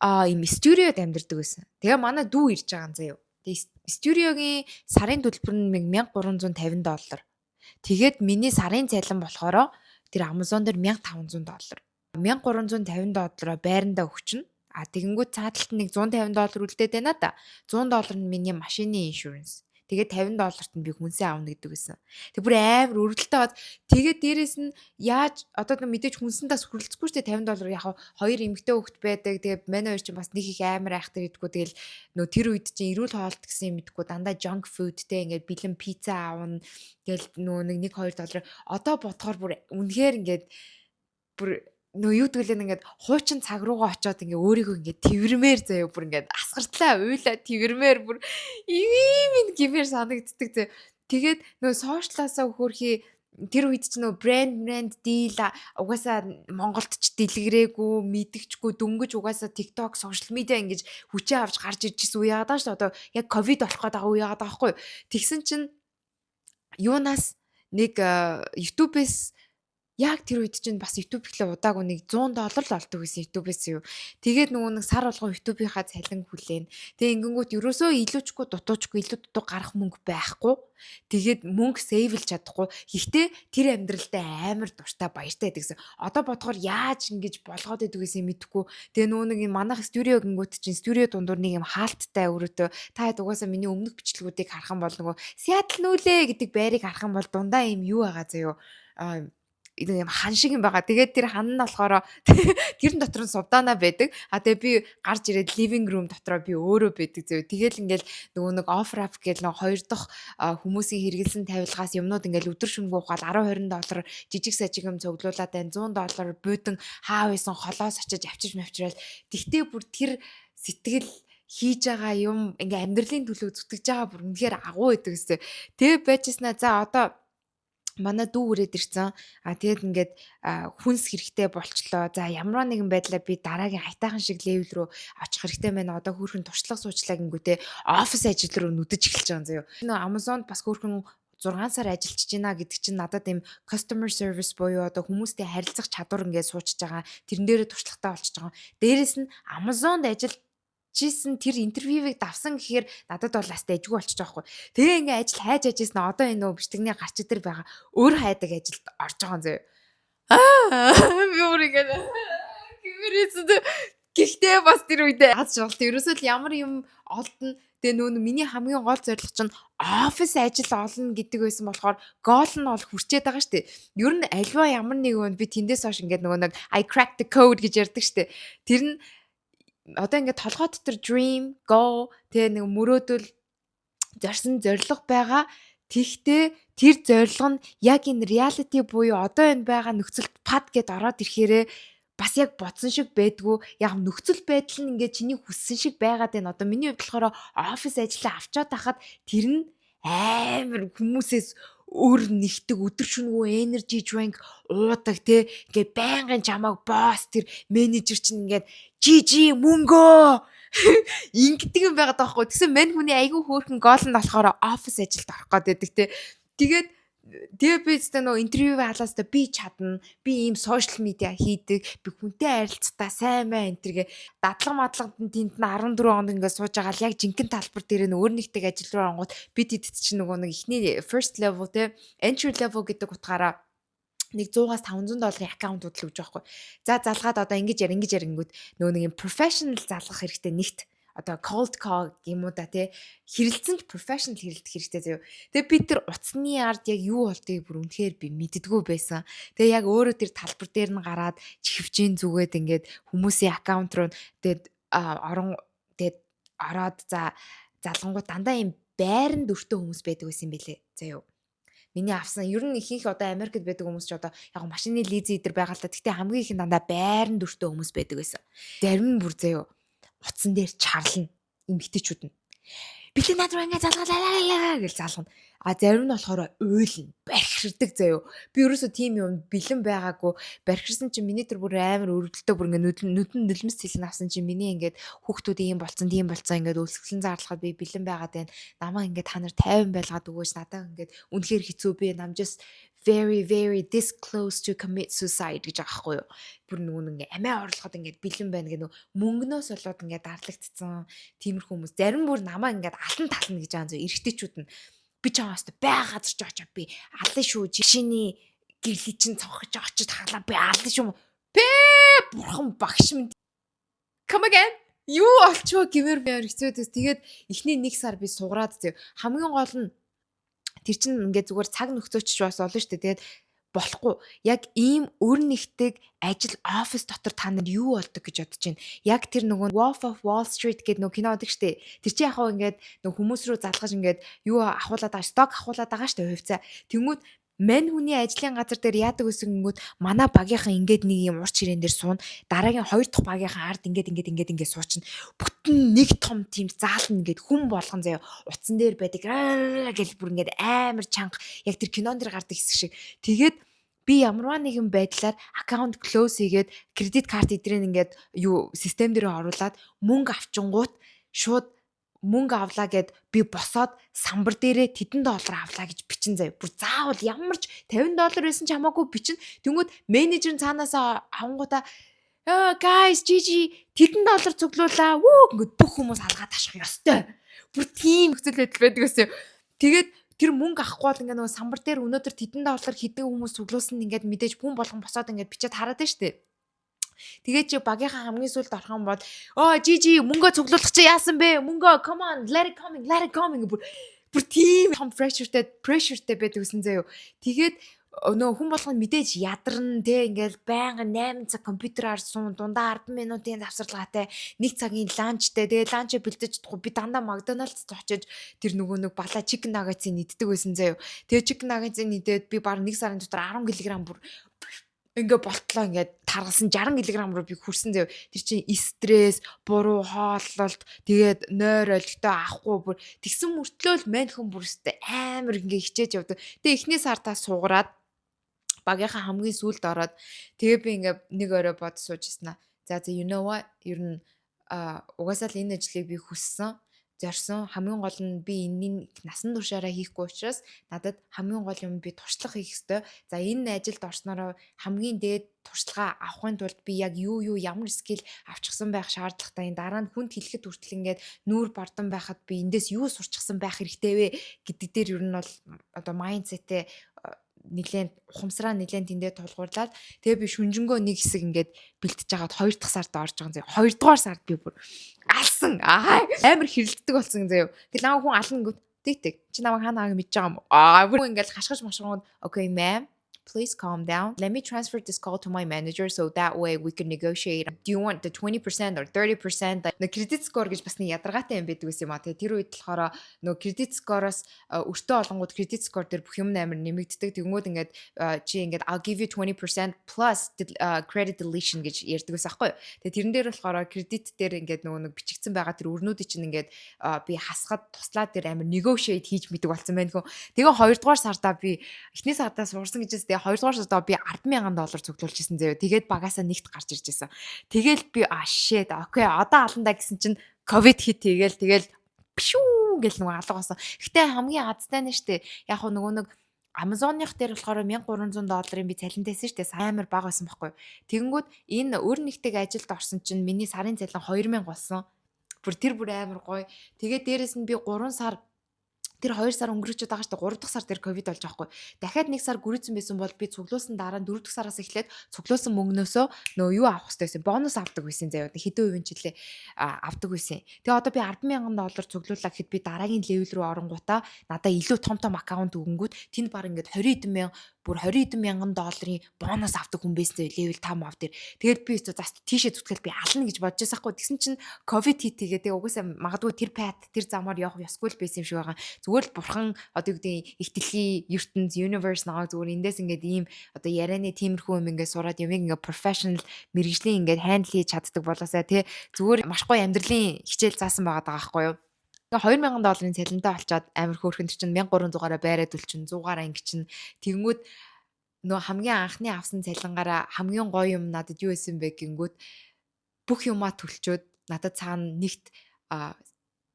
ийм студиод амьдардаг байсан. Тэгээ манай дүү ирж байгаа юм заяа. Тэгээ студиогийн сарын төлбөр нь $1350. Тэгээд миний сарын цалин болохоор тэр Amazon дээр $1500. $1350 байрандаа өгчнө. Тэгэнгүүт цааталт нэг $150 үлдээд байна да. $100 нь миний машины иншуранс. Тэгээд $50 нь би хүнсээ аавна гэдэг байсан. Тэг бүр амар өрөвдөлтөө бод. Тэгээд дээрэс нь яаж одоо мэдээж хүнсэндээс хүрэлцэхгүй шүү дээ $50 яг хоёр эмэгтэй хүүхэд байдаг. Тэгээд манай хоёр чинь бас нэг их амар айхтар идэггүй. Тэгэл нөө тэр үед чинь эрүүл хоолт гэсэн юм мэдгүй дандаа junk foodтэй ингээд бэлэн пицца аавна. Тэгэл нөө $1 $2 одоо бодохоор бүр үнэхээр ингээд бүр нөө юу гэдгэлээ ингээд хуучин цаг руугаа очиод ингээ өөрийгөө ингээ тэрвэрмээр заяа бүр ингээ асгартлаа уйлаа тэрвэрмээр бүр ийм гэмээр санагддаг заяа. Тэгээд нөө сошиалаасаа хөрхи тэр үед ч нөө брэнд дийл угаасаа Монголд ч дэлгэрээгүй мэдгчгүй дөнгөж угаасаа TikTok сошиал медиа ингэж хүчээ авч гарч ирж ирсэн үе яагаад шүү дээ. Одоо яг ковид болох гээд байгаа үе яагаад байгаа байхгүй. Тэгсэн чинь юунаас нэг YouTube-ээс яг тэр үед чинь бас YouTube ихлэ удаагүй нэг $100 л олдог гэсэн YouTube-ээс юу. Тэгээд нөгөө нэг сар болгон YouTube-ийнхаа цалин хүлээн. Тэгээ ингэнгүүт ерөөсөө илүүчгүй дутуучгүй илүү дутуу гарах мөнгө байхгүй. Тэгээд мөнгө сейвлж чадахгүй. Гэхдээ тэр амьдралдаа амар дуртай баяртай гэдэгсэн. Одоо бодохоор яаж ингэж болгоод идэг гэсэн мэдэхгүй. Тэгээ нөгөө нэг манайх студио гингүүт чинь студио дундуур нэг юм хаалттай өрөөдөө та хэд угаасаа миний өмнөх бичлэгүүдийг харах юм бол нөгөө Seattle нүүлээ гэдэг байрыг харах юм бол дундаа юм юу байгаа заяа. Ийм хан шиг юм байгаа. Тэгээд тэр хан нь болохоор тэрэн дотор нь сувдаана байдаг. Тэгээ би гарч ирээд living room дотроо би өөрөө байдаг зөө. Тэгэл ингээл нөгөө нэг offer up гэл нэг хоёр дахь хүмүүсийн хэрэгэлсэн тавилгаас юмнууд ингээл өдөр шөнөгүй ухаал $10-20 жижиг сажиг юм цуглуулад байна. $100 буудан хаа байсан холоос очиж авчиж мавчраал. Тэгтээ бүр тэр сэтгэл хийж байгаа юм ингээ амьдралын төлөө зүтгэж байгаа бүр үнэхээр агуу байдаг гэсэн. Тэгээ байжснаа за одоо манай дүү үрээд ирсэн. Тэгээд ингээд хүнс хэрэгтэй болчлоо. За ямар нэгэн байдлаар би дараагийн хайтаахан шиг левел рүү очих хэрэгтэй байна. Одоо хөөрхөн туршлага суучлаа гингүүтээ офис ажил руу нүдэж эхэлж байгаа юм заяа. Amazon бас хөөрхөн 6 сар ажиллаж байна гэдэг чинь надад ийм customer service буюу одоо хүмүүстэй харилцах чадвар ингээд суучж байгаа. Тэрэн дээрээ туршлагатай болчихж байгаа. Дээрэс нь Amazon-д жисэн тэр интервьювийг давсан гэхээр надад бол бас дэжгүй болчих жоохгүй. Тэгээ ингээ ажил хайж ажижсэн одоо энэ нөө бичлэгний гарч идэр байгаа өөр хайдаг ажилд орж байгаа юм зөө. Би өөр ингээ гэмэрээс гэхдээ бас тэр үедээ аз жаргалт ерөөсөө л ямар юм олдно. Тэгээ нөө миний хамгийн гол зорилго чинь офис ажил олно гэдэг байсан болохоор гол нь бол хүрчээд байгаа шүү дээ. Ер нь альва ямар нэг юм би тэндээс хойш ингээ нөгөө нэг I cracked the code гэж ярьдаг шүү дээ. Тэр нь одоо ингээд толгой дотор dream, goal тэгээ нэг мөрөөдөл зорьсон зорилго байгаа. Тэгтээ тэр зорилго нь яг энэ reality буюу одоо энэ байгаа нөхцөлд пад гэд ороод ирэхээрээ бас яг бодсон шиг байдгүй. Яг нөхцөл байдал нь ингээд чиний хүссэн шиг байгаад байна. Одоо миний хувьд болохоор офис ажиллаа авчаад тахад тэр нь амар хүмүүсээс өөр нэгдэг өдөр шөнөгүй energy drink уудаг те ингээд байнгын чамааг босс тэр менежер чинь ингээд жи мөнгөө ингэдэг юм байгаад байгаа хгүй. Тэгсэн мань хүний айгүй хөөрхөн гол нь болохоор офис ажилд орох гэдэг те. Тэгээд тэгээ би зөвхөн нөө интервью хаалаастаа би чадна. Би ийм сошиал медиа хийдэг. Би хүнтэй харилцтаа сайн бай энэ тэргээ дадлага мадлагданд тэнд нь 14 хононд ингээд сууж байгаа л яг жинхэнэ талбар дээр нь өөр нэгтэй ажил руу оронгууд би тэд чинь нөгөө нэг ихний first level те entry level гэдэг утгаараа нэг 100-аас $500 аккаунт хөдлөж байгаа хгүй. За залгаад одоо ингэж ярингүүд нөгөө нэг юм professional залгах хэрэгтэй нэгт. Одоо cold call юм уу да тий хэрэлцэн professional хэрэлдэх хэрэгтэй заяа. Тэгээ би тэр утасны ард яг юу болдгийг бүр үнэхээр би мэддэггүй байсан. Тэгээ яг өөрөө тэр талбар дээр нь гараад чихвжийн зүгээд ингээд хүмүүсийн аккаунт руу тэгээд ороод за залгангууд дандаа юм байранд өртөө хүмүүс байдаг байсан юм билэ заяа. Миний авсан ер нь ихэнх одоо Америкт байдаг хүмүүс ч одоо яг машины лизинг дээр байгаа л та. Гэхдээ хамгийн их нь дандаа байранд өртөө хүмүүс байдаг байсан. Зарим нь бүр заяа утсан дээр чарлна эмгтэйчүүд нь. Бэлэн над руу ингэ залгалаа гэж залгана. Зарим нь болохоор уйлна, бархирдаг заяо. Би ерөөсөө тийм юм бэлэн байгаагүй. Бархирсан чинь миний тэр бүр амар өрөвдөлтөө бүр ингэ нүдэн нөлмөс цэлэн авсан чинь миний ингээд хүүхдүүд ийм болцсон, тийм болцсон ингээд өлсгөлэн заарлахад би бэлэн байгаад байна. Намаа ингээд та нар 50 байлгаад өгөөч надаа ингээд үнэхээр хэцүү би намжаас very this close to commit suicide гэж байгаа байхгүй юу. Бүр нөгөө нэг амиа орлоход ингээд бэлэн байна гэх нөгөө мөнгнөөс болоод ингээд дарлагдсан тиймэрхүү хүмүүс зарим бүр намаа ингээд алан тална гэж байгаа зөө эргэжтэйчүүд нь би чамаас бай газар ч очоод би алан шүү жишээний гэрлий чинь цонхож очиж хаглаа би алан шүү бурхан багш минь come again юу олчвоо гэмээр би хэцүүдэс тэгээд эхний 1 сар би сугараад зөө хамгийн гол нь тэр чинь ингээд зүгээр цаг нөхцөөч бас олон шүү дээ. Тэгээд болохгүй. Яг ийм өр нэгтэг ажил офис дотор та нар юу болдог гэж бодож байна. Яг тэр нөгөө Wolf of Wall Street гэдэг нөгөө кино байдаг шүү дээ. Тэр чинь яг хаа ингээд нөгөө хүмүүс рүү залгаж ингээд юу ахуулаад байгаа сток ахуулаад байгаа шүү дээ хувьцаа. Тэнгүүд мань хүний ажлын газар дээр яадаг үсэнгүүд манай багийнхан ингээд нэг юм урч ирээн дээр суун дараагийн 2 дахь багийнхан ард ингээд суучна бүтэн нэг том тийм заална ингээд хүн болгон заяа утсан дээр байдаг гэл бүр ингээд амар чанга яг тэр кинон дээр гардаг хэсэг шиг тэгээд би ямарваа нэгэн байдлаар аккаунт клоус хийгээд кредит карт эдрийн ингээд юу систем дээр оруулаад мөнгө авчингууд шууд мөнгө авлаа гэд би босоод самбар дээрээ $100 авлаа гэж бичин заяа. Бүр заавал ямар ч $50 байсан ч хамаагүй бичин. Тэнгүүд менежер цаанаасаа авангуудаа guys Gigi $100 цуглуулаа. Ингээд бүх хүмүүс алгаад таших ёстой. Бүр тийм нөхцөл байдал байдаг гэсэн. Тэгээд тэр мөнгө авахгүй бол ингээд нөгөө самбар дээр өнөөдөр $100 хэдэн хүмүүс цуглуулсан ингээд мэдээж хүн болгон босоод ингээд бичээд хараад байна шүү дээ. Тэгээд чи багийнхаа хамгийн сүүлд орох юм бол Gigi мөнгө цуглуулах чи яасан бэ? Мөнгө come on let it coming бүр тийм том pressureтэй байдаг гэсэн заяа. Тэгээд нөө хүн болгоно мэдээж ядарна те ингээл байнга 8 цаг компьютераар суун дундаа 10 минутын завсарлагатай 1 цагийн ланчтай тэгээд ланчаа бэлдэж чадахгүй би дандаа Макдоналдс очиж тэр нөгөө нэг бала chicken nuggets-ийг иддэг байсан заяа. Тэгээд chicken nuggets-ийг идээд би баг 1 сарын дотор 10 кг бүр ингээ болтлоо ингээд таргалсан 60 кг руу би хүрсэн заяа. Тэр чинь стресс, буруу хооллолт, тэгээд нойр олигтой авахгүй бүр тэгсэн мөртлөө л мань хүн бүрстэй амар ингээ хичээж явдаг. Тэгээд эхний сартаа суугаад багийнхаа хамгийн сүүлд ороод тэгээ би ингээ нэг орой бод суужснаа. За you know what? Ер нь угаасаа л энэ ажлыг би хүссэн. Зорсон хамгийн гол нь би энэний насан туршаараа хийхгүй учраас надад хамгийн гол юм би туршлага хийх ёстой. За энэ ажилд орснороо хамгийн дээд туршлага авахын тулд би яг юу ямар скил авчихсан байх шаардлагатай. Дараа нь хүнд хэлэхэд хүртэл ингээд нүүр бардам байхад би эндээс юу сурчсан байх хэрэгтэй вэ гэдэг дээр ер нь бол одоо майндсетээ нэлээд ухамсараа нэлээд тэндээ тулгуурлаад тэгээ би шүнжэнгөө нэг хэсэг ингээд бэлтэж байгаад 2 дахь сард орж байгаа юм заяа. 2 дугаар сард би бүр алсан амар хэрэлддэг болсон заяа. Тэгэл намайг хүн ална гот тэг чи намайг хаанаа мэдж байгаа юм. Бүр ингээд хашгиж машгууд okay ma'am please calm down. Let me transfer this call to my manager so that way we can negotiate. Do you want the 20% or 30%? The credit score гэж бас нэг ядаргаатай юм байдаг гэсэн юм а. Тэгээ тэр үед болохоор нөгөө credit score-оос өртөө олонгууд credit score дээр бүх юм амар нэмэгддэг. Тэгмүүд ингээд чи ингээд I'll give you 20% plus credit deletion гэж ярьдаг байсан аахгүй. Тэгээ тэрэн дээр болохоор credit дээр ингээд нөгөө нэг бичигдсэн байгаа тэр өрнүүдийг чинь ингээд би хасахад туслаад тэр амар negotiate хийж мэдэг болсон байна гоо. Тэгээ 2 дугаар сардаа би эхний сардаа суурсан гэж тэгээ 2 дугаар сардаа би $10,000 цуглуулж исэн заяа. Тэгээд багасаа нэгт гарч ирж исэн. Тэгэл би shit okay одоо аландаа гэсэн чинь ковид хит тэгэл пшүү гэл нөгөө алга болсон. Гэтэ хамгийн азтай нь штэ яг нөгөө нэг Amazon-ных дээр болохоор $1,300 би цалинтайсэн штэ амар бага байсан байхгүй. Тэгэнгүүт энэ өр нэгтэг ажилд орсон чинь миний сарын цалин 2,000 болсон. Бүр амар гоё. Тэгээд дээрэс нь би 3 сар тэр 2 сар өнгөрөөчөд байгаа шүү дээ 3 дахь сар дээр ковид болж байгаа хгүй. Дахиад 1 сар гүрийцэн байсан бол би цуглуулсан дараа 4 дахь сараас эхлээд цуглуулсан мөнгнөөсөө нөө юу авах хэрэгтэй байсан. Бонус авдаг байсан заяа. Хэдэн хувийн чилээ авдаг байсан. Тэгээ одоо би $10,000 цуглууллаа гэхэд би дараагийн левел рүү оронгуудаа надаа илүү том аккаунт өгөнгүүт тэнд баг ингээд 20,000 бүр $20,000 бонус авдаг хүн байсан левел 5 ав дээр. Тэгээд би өстө заст тийшээ зүтгэл би ална гэж бодож байсаахгүй. Тэгсэн чинь ковид хит тэгээд угаасаа магадгүй тэр пат тэр замаар явах ёсгүй л байсан юм шиг байгаа. Зүгээр л бурхан одоо юу гэдэг их дэлхийн ертөнц universe нааг зүгээр эндээс ингээд ийм одоо ярианы тиймэрхүү юм ингээд сураад юм ингээд professional мэрэгжлийн ингээд handle хийж чаддаг болоосаа тий зүгээр маш гоё амьдралын хичээл заасан байгаа байхгүй юу. $2,000 цалинтай олцоод амар хөөрхөн чинь 1,300-аараа байраад үлчин 100-аараа ингэчин тэгэнгүүт нөө хамгийн анхны авсан цалингаараа хамгийн гоё юм надад юу байсан бэ гингүүт бүх юмаа төлчөөд надад цаана нэгт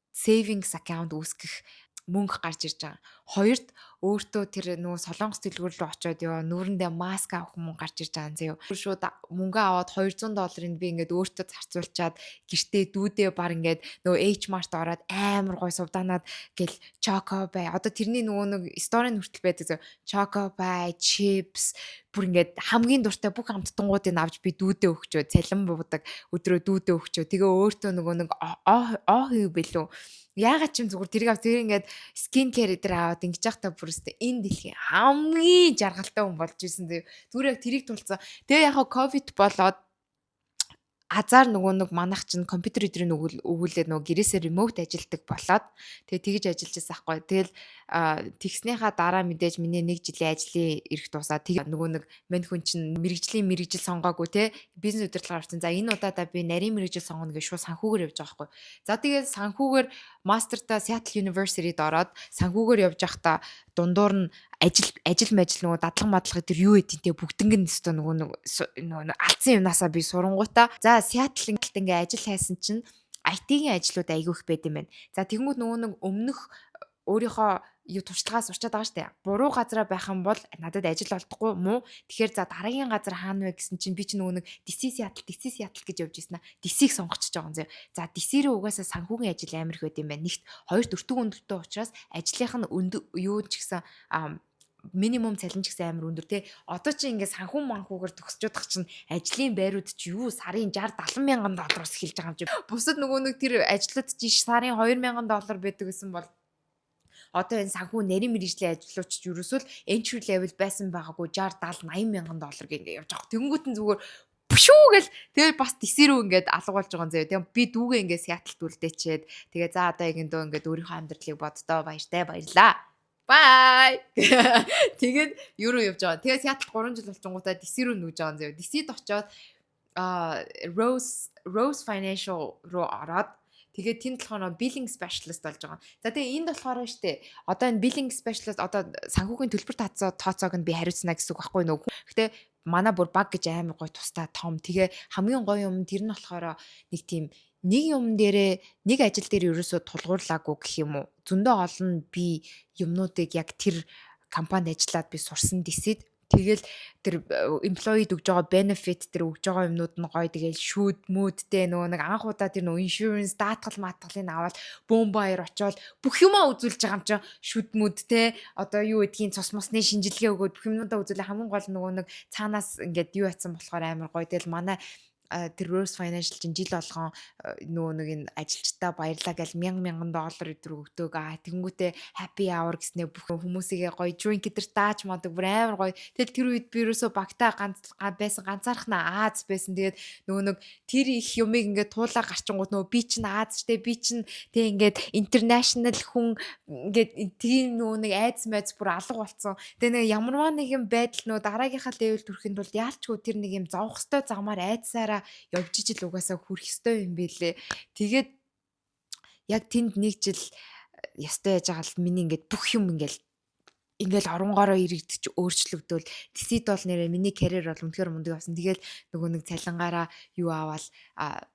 savings account үүсгэх мөнгө гарч ирж байгаа. Хоёрт өөртөө тэр нөгөө солонгос дэлгүүр рүү очиод ёо нүүрэндээ маск авах мөн гарч ирж байгаа юм заяа. Шууд мөнгө аваад $200 би ингээд өөртөө зарцуулчаад гэртээ дүүдээ бар ингээд нөгөө H-Mart ороод амар гой сувдаанаад гэл Choco Pie. Одоо тэрний нөгөө нэг сторийн хүртэл байдаг заяа. Choco Pie, chips бүр ингээд хамгийн дуртай бүх амттангуудыг авч би дүүдээ өгчөө. Цалин буудаг өдрөө дүүдээ өгчөө. Тэгээ өөртөө нөгөө нэг оо хийв бэлүү. Яагаад ч юм зүгээр тэрийг авч тэр ингээд скин кэр дээр аваад ингэж явахдаа бүрстэй энэ дэлхийн хамгийн жаргалтай хүн болж исэн. Зүгээр яг тэрийг тулцсан. Тэгээ яг ковид болоод азар нөгөө нэг манайх чинь компьютер өдрийн өгүүлээд нөгөө гэрээсээ ремоут ажилдаг болоод тэгээ тэгж ажиллаж байсан байхгүй. Тэгэл тэгснийхаа дараа мэдээж миний 1 жилийн ажлын эрх дуусаад тэгээ нөгөө нэг мань хүн чинь мэрэгжил сонгоогүй те бизнес удирдлага авсан. За энэ удаадаа би нарийн мэрэгжил сонгоно гэж шууд санхүүгээр явж байгаа байхгүй. За тэгээд санхүүгээр мастертаа Seattle University-д ороод санхүүгээр явж байхдаа дундуур нь ажил нөгөө дадлага тэр юу гэдэг те бүгднгэн өстө нөгөө алдсан юмнасаа би сурангуудаа за Seattle ингээ ажил хайсан чинь IT-ийн ажлууд айгүй их байд юм байна. За тэгмүүд нөгөө нэг өмнөх өөрийнхөө юу туршлагаас урчаад байгаа штэ. Буруу газараа байх юм бол надад ажил олдохгүй муу. Тэгэхээр за дараагийн газар хаана вэ гэсэн чинь би ч нөгөө нэг DC Seattle гэж явж ирсэн аа. DC-г сонгочихж байгаа юм зөө. За DC рүү угаасаа санхүүгийн ажил амар их байд юм байна. Нэгт хоёрт өртөг өндөртэй учраас ажлынх нь юу ч гэсэн минимум цалин ч гэсэн амар өндөр те. Одоо чи ингээ санхүү манхуугаар төгсөж байгаа чинь ажлын байрууд чи юу сарын 60 70 мянган доллароос эхэлж байгаа юм чи. Бусад нөгөө нэг тэр ажлууд чи сарын 2 мянган доллар байдаг гэсэн бол одоо энэ санхүү нарийн мэргэжлийн ажлууч ч ерөөсөө entry level байсан байгаагүй 60 70 80 мянган доллар гэнгээ явж байгаа. Тэнгүүт нь зүгээр пшүү гэл тэгээ бас тисэрүү ингээд алга болж байгаа юм зөө. Тэгээ би дүүгээ ингээд Seattle дүлдээчээд тэгээ за одоо игэндөө ингээд өөрийнхөө амьдралыг боддоо баярлаа. Bye. Тэгээд юу руу явж байгаа. Тэгээд Seattle 3 жил болчингуудаа DC руу нүүж байгаа юм зөө. DC-д очиод Rose Financial руу ороод тэгээд тэнд болохоор billing specialist болж байгаа. За тэгээ энд болохоор штэ одоо энэ billing specialist одоо санхүүгийн төлбөр тооцоог нь би хариуцна гэсэн үг байхгүй нөө. Гэтэ манай бүр баг гэж амар гой тустай том. Тэгээ хамгийн гоё юм тэр нь болохоор нэг тийм нэг юм дээрээ нэг ажил дээр ерөөсөө тулгуурлаагүй гэх юм уу. Зөндөө олон би юмнуудыг яг тэр компанид ажиллаад би сурсан дисэд тэгэл тэр employee өгж байгаа benefit тэр өгж байгаа юмнууд нь гоё тэгэл шүүд мүүдтэй нөгөө нэг анх удаа тэр нөгөө insurance даатгал матгалыг аваад бомбаяр очоод бүх юмаа үзүүлж байгаа юм чинь шүүд мүүдтэй одоо юу гэдгийг цус мосны шинжилгээ өгөөд бүх юмудаа үзүүлээ хамгийн гол нөгөө нэг цаанаас ингээд юу ятсан болохоор амар гоё тэгэл манай тэр Rose Financial чинь жил болгон нөгөө нэг энэ ажилчдаа баярлаа гэл $1000 өдөр өгдөг. Тэгэнгүүтээ happy hour гэснээр бүх хүмүүсийгээ гоё drink эдэр тааж мадаг бүр амар гоё. Тэгэл тэр үед би ерөөсөө багтаа байсан ганцаархнаа Аз байсан. Тэгээд нөгөө нэг тэр их юмыг ингээд туулаа гарчингууд нөгөө би чинь Аз штэ би чинь тэг ингээд international хүн ингээд тийм нөгөө нэг айдас майдас бүр алга болцсон. Тэгээ нэг ямарваа нэг юм байдал нөгөө дараагийнхаа level төрөхийн тулд яалчгүй тэр нэг юм зовх хөстэй замаар айдасаараа явж ижил угаасаа хүрэх ёстой юм бэлээ. Тэгээд яг тэнд нэг жил ястай яж байгаа л миний ингээд бүх юм ингээл оронгороо ирэгдэж өөрчлөгдөөл тэсэд бол нэрээ миний карьер бол үнэхээр мундаг авсан. Тэгэл нөгөө нэг цалингаараа юу аваад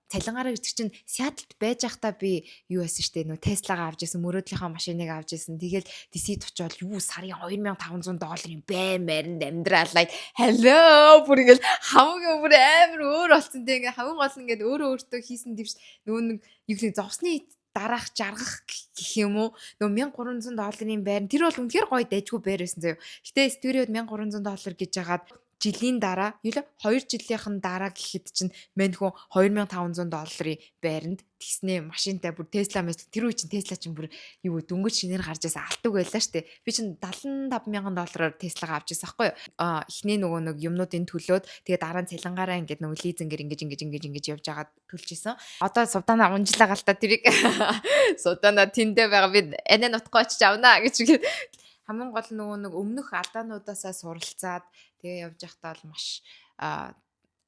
цалингаараа гэдэг чинь Seattle-д байж байхдаа би юу байсан штэ нөгөө Tesla-гаа авч ирсэн, мөрөөдлийнхаа машиныг авч ирсэн. Тэгэл тэсэд очиод юу сарын $2500 баймаринд амьдралаа. Hello бүр ингээл хамгийн бүр амар өөр болсон. Тэг ингээ хамгийн гол нь ингээ өөрөө хийсэн дэвш нөгөө нэг юу гэх зовсны дараах жаргах гэх юм уу нөгөө $1300 байр тэр бол үнэхээр гоё дайггүй байр байсан заяа. Гэтэ студиод $1300 гэж яагаад жилийн дараа юу л 2 жилийнхэн дараа гэхэд чинь мань хүн $2500 байранд тэгснээ машинтай бүр Tesla тэр үе чинь Tesla чинь бүр юу дөнгөж шинээр гарч байсан алтуг байлаа штэ. Би чинь $75,000 Tesla-га авч ирсэн байхгүй юу. Эхний нөгөө нэг юмнуудын төлөөд тэгээ дараа нь цалингаараа ингээд нөгөө лизингээр ингэж явж байгаа төлж исэн. Одоо сувдаана унжлаа гал та тэрийг сувдаана тэндээ байгаа би анаа нутгаа очиж авнаа гэж хамгийн гол нөгөө нэг өмнөх алдаануудаасаа суралцаад тэгээ явж байхдаа бол маш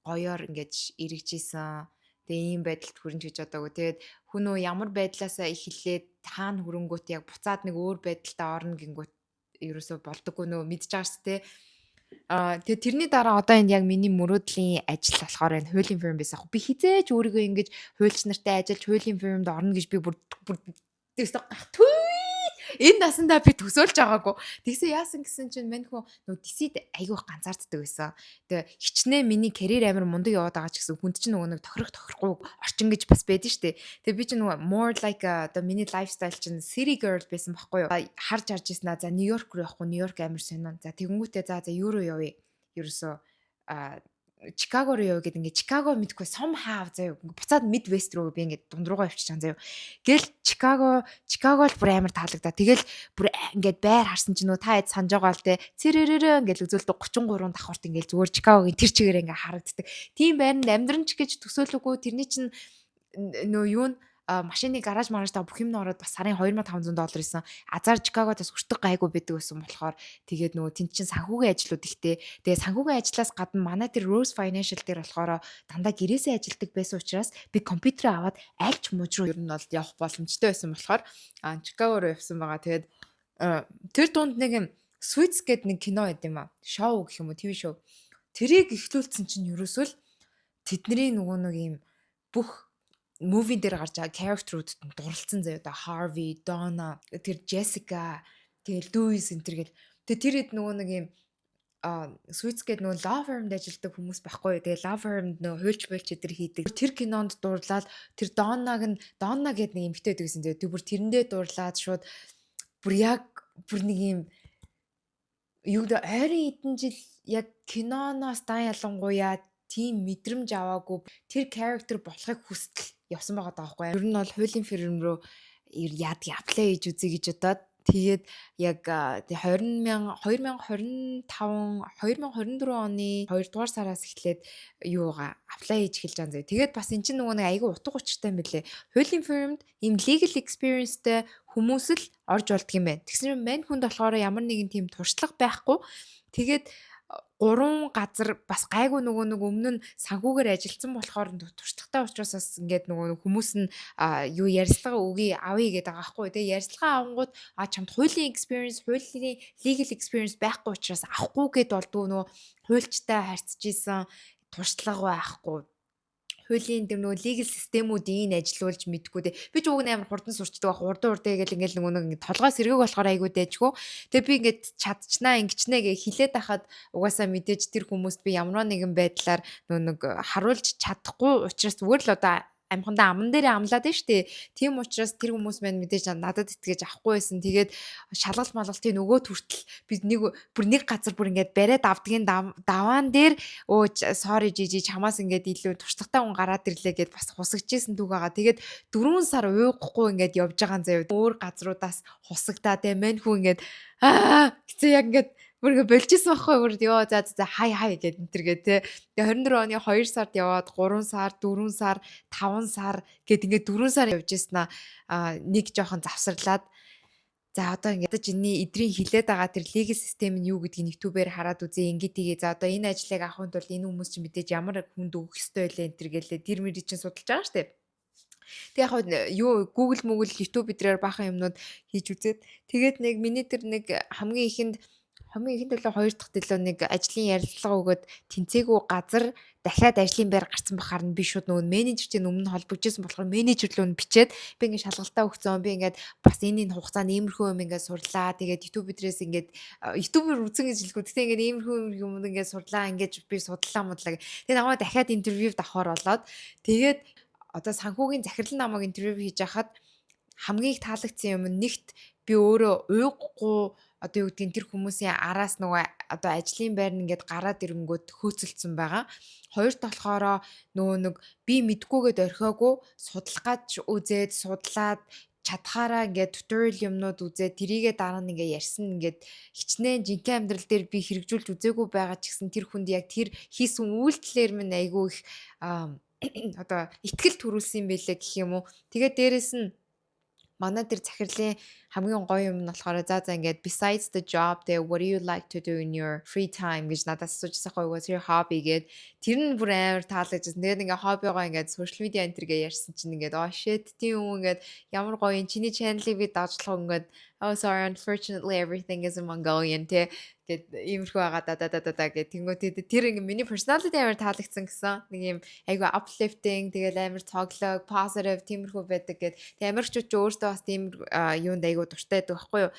гоёор ингэж эргэжсэн. Тэгээ ийм байдалд хүрэн гэж бодоагүй. Тэгээд хүн ямар байдлаасаа эхлээд хаана хөрөнгөт яг буцаад нэг өөр байдалтай орно гингүүт ерөөсөө болдоггүй нөө мэдж байгаа шүү дээ. Тэгээ тэрний дараа одоо энэ яг миний мөрөөдлийн ажил болохоор энэ хуулийн фирм байсан. Би хизээж өөрийгөө ингэж хуульч нартай ажиллаж хуулийн фирмд орно гэж би бүр Энэ насандаа би төсөөлж байгаагүй. Тэгсэн яасан гэсэн чинь мань хүү нөгөө DC-д айгүй их ганцаарддаг байсан. Тэгээ хичнээн миний карьер амир мундаг яваад байгаа ч гэсэн хүнд чинь нөгөө нэг тохирохгүй орчин гэж бас байдэн штэ. Тэгээ би чинь нөгөө more like одоо миний lifestyle чинь city girl байсан байхгүй юу. Харж ирсэн аа за Нью-Йорк руу явахгүй, Нью-Йорк амир сонирн. За тэгэнгүүтээ за юу руу явъя? Ерөөсөө Чикаго руу яваа гэдэг Чикаго мэдгүй somehow заяа буцаад Midwest руу би дунд руугаа явчихсан заяа. Гэл Чикаго л бүр амар таалагдаа. Тэгэл бүр байр харсан чинь та хэд санаж байгаа л те цэрэрэрэ үзүүлдэг 33 давхарт зүгээр Чикагогийн тэр чигээр харагддаг. Тийм байранд амьдран ч гэж төсөөлөөгүй тэрний чинь юу машины гараж маражтай бүх юм ороод бас сарын $2500 исэн. Азар Чикагодоос хүртэг гайгүй байдаг байсан болохоор тэгээд тэнд чинь санхүүгийн ажлууд ихтэй. Тэгээд санхүүгийн ажлаас гадна манай тэр Rose Financial дээр болохоор дандаа гэрээсээ ажилдаг байсан учраас би компьютер аваад альч мууч руу ер нь бол явах боломжтой байсан болохоор Чикаго руу явсан байгаа. Тэгээд тэр дунд нэг юм Suits гэдэг нэг кино байд юм аа. Шоу гэх юм уу, ТV шоу. Тэрийг эхлүүлсэн чинь ерөөсөө л тэдний нэг юм бүх movie дээр гарч байгаа character-ууд дурлцсан заяа да Harvey, Donna, тэр Jessica, тэгэл Louis энтер гэл. Тэгээ тэр хэд нэг юм Suits гэдэг law firm-д ажилладаг хүмүүс байхгүй. Тэгээ law firm-д хуульч эдэр хийдэг. Тэр кинонд дуурлаад тэр Donna гэдэг нэг эмэгтэй байдаг гэсэн заяа. Тэг бүр тэрэндээ дуурлаад шууд бүр нэг юм юу да ойрын хэдэн жил яг киноноос дан ялангуяа тийм мэдрэмж аваагүй тэр character болохыг хүсэл явсан байгаа даахгүй. Ер нь бол хуулийн фирм руу яадаг apply хийж үзье гэж бодоод тэгээд яг 2024 оны 2 дугаар сараас эхлээд юугаа apply хийж эхэлж байгаа зэ. Тэгээд бас эн чинь нэг айгүй утга учиртай юм билэ. Хуулийн фирмд ийм legal experienceтэй хүмүүс л орж болдго юм байна. Тэгсэн мань хүнд болохоор ямар нэгэн тийм туршлага байхгүй. Тэгээд 3 газар бас гайгүй нэг өмнө нь санхүүгээр ажилласан болохоор туршлагатай учраас бас хүмүүс нь юу ярилцлага өгье авъя гэдэг байгаа байхгүй. Тэгээ ярилцлага авангууд чамд хуулийн legal experience байхгүй учраас авахгүй гэд болдгоо хуульчтай харьцаж исэн туршлага байхгүй. Хуулийн тэр legal системүүдийн ажиллуулж мэдгүй дээ. Би ч уг амар хурдан сурчдаг байх. Урдаа гэл нэг толгой сэргэг болохоор айгүй дайжгүй. Тэгээ би чадчихнаа ингэчнэ гэ хилээд байхад угаасаа мэдээж тэр хүмүүст би ямар нэгэн байдлаар нэг харуулж чадахгүй учраас зүгээр л одоо амхандаа аман дээр амлаад байна штэ. Тийм учраас тэр хүмүүс маань мэдээж надад итгэж авахгүй байсан. Тэгээд шалгалт малгалтын нөгөө хүртэл би бүр нэг газар бүр бариад авдгийн даваан дээр sorry жижиг чамаас илүү туршлагатай хүн гараад ирлээ гэд бас хусагчээсэн түүх байгаа. Тэгээд 4 сар уухгүй явж байгаа заяа. Өөр газруудаас хусагдаа тэ мань хүн гэсэн яг бүр болжсэн байхгүй бүр ёо за хай гэд энтер гэ тэ. Тэгээ 24 оны 2 сард яваад 3 сар, 4 сар, 5 сар гэд 4 сар явж ийсэн нэг жоохон завсарлаад за одоо энэний эдрийн хилээд байгаа тэр legal систем нь юу гэдгийг YouTube-ээр хараад үзье тэгээ за одоо энэ ажлыг авахын тулд энэ хүмүүс чинь мэдээж ямар хүнд өгөх ёстой вэ энтер гэлээ тэр мэрийг чинь судалж байгаа штэ. Тэг яг юу Google YouTube эдрээр баахан юмнууд хийж үзээд тэгээд миний тэр хамгийн ихэнд төлөө 2 дахь төлөө ажлын ярилцлага өгөөд тэнцээгүй газар дахиад ажлын байр гарсан бахаар нь би шууд менежертэй өмнө холбогдчихсан болохоор менежер рүү бичээд би шалгалтаа өгсөн. Би бас энэ хугацаанд иймэрхүү юм сурлаа. Тэгээд YouTube бидрээс YouTube-ээр үзэн гэж хэлэхгүй. Тэгтээ иймэрхүү юм сурлаа. Би судлаа модлаа. Тэгээд намайг дахиад интервьюд авахар болоод тэгээд одоо санхүүгийн захирал намайг интервью хийж байхад хамгийн их таалагдсан юм нэгт би өөрөө уйггүй одоо юу гэдгийг тэр хүмүүсийн араас одоо ажлын байр нь гараад ирэнгүүт хөөцөлдсөн байгаа. Хоёрт болохоор би мэдгүйгээд орхиогүй судлах гэж үзээд судлаад чадхаараа tutorial юмнууд үзээд тэрийгээ дараа нь ярьсан хичнээн жинхэнэ амьдрал дээр би хэрэгжүүлж үзээгүй байгаа ч гэсэн тэр хүнд яг тэр хийсэн үйлдэлээр минь айгүй их одоо итгэл төрүүлсэн юм байлээ гэх юм уу. Тэгээд дээрэс нь манай тэр захирлын хамгийн гоё юм нь болохоор besides the job there what do you like to do in your free time гэж надаас асуужсан гоё what's your hobby гэд тэр нь бүр амар таалагдсан. Тэгээд хоббигоо social media энтергээ ярьсан чинь oh shit тийм юм ямар гоё чиний channel-ыг би дажлах Oh sorry, unfortunately everything is in Mongolian тий. Гэт иймэрхүү байгаа да гэх тэнгуү тэр ингээ миний personality амар таалагдсан гэсэн. Нэг юм айгу uplifting тэгэл амар цоглог, positive тиймэрхүү байдаг гэд. Тэг Америкчууд ч өөртөө бас тийм юунд айгу дуртай байдаг байхгүй юу?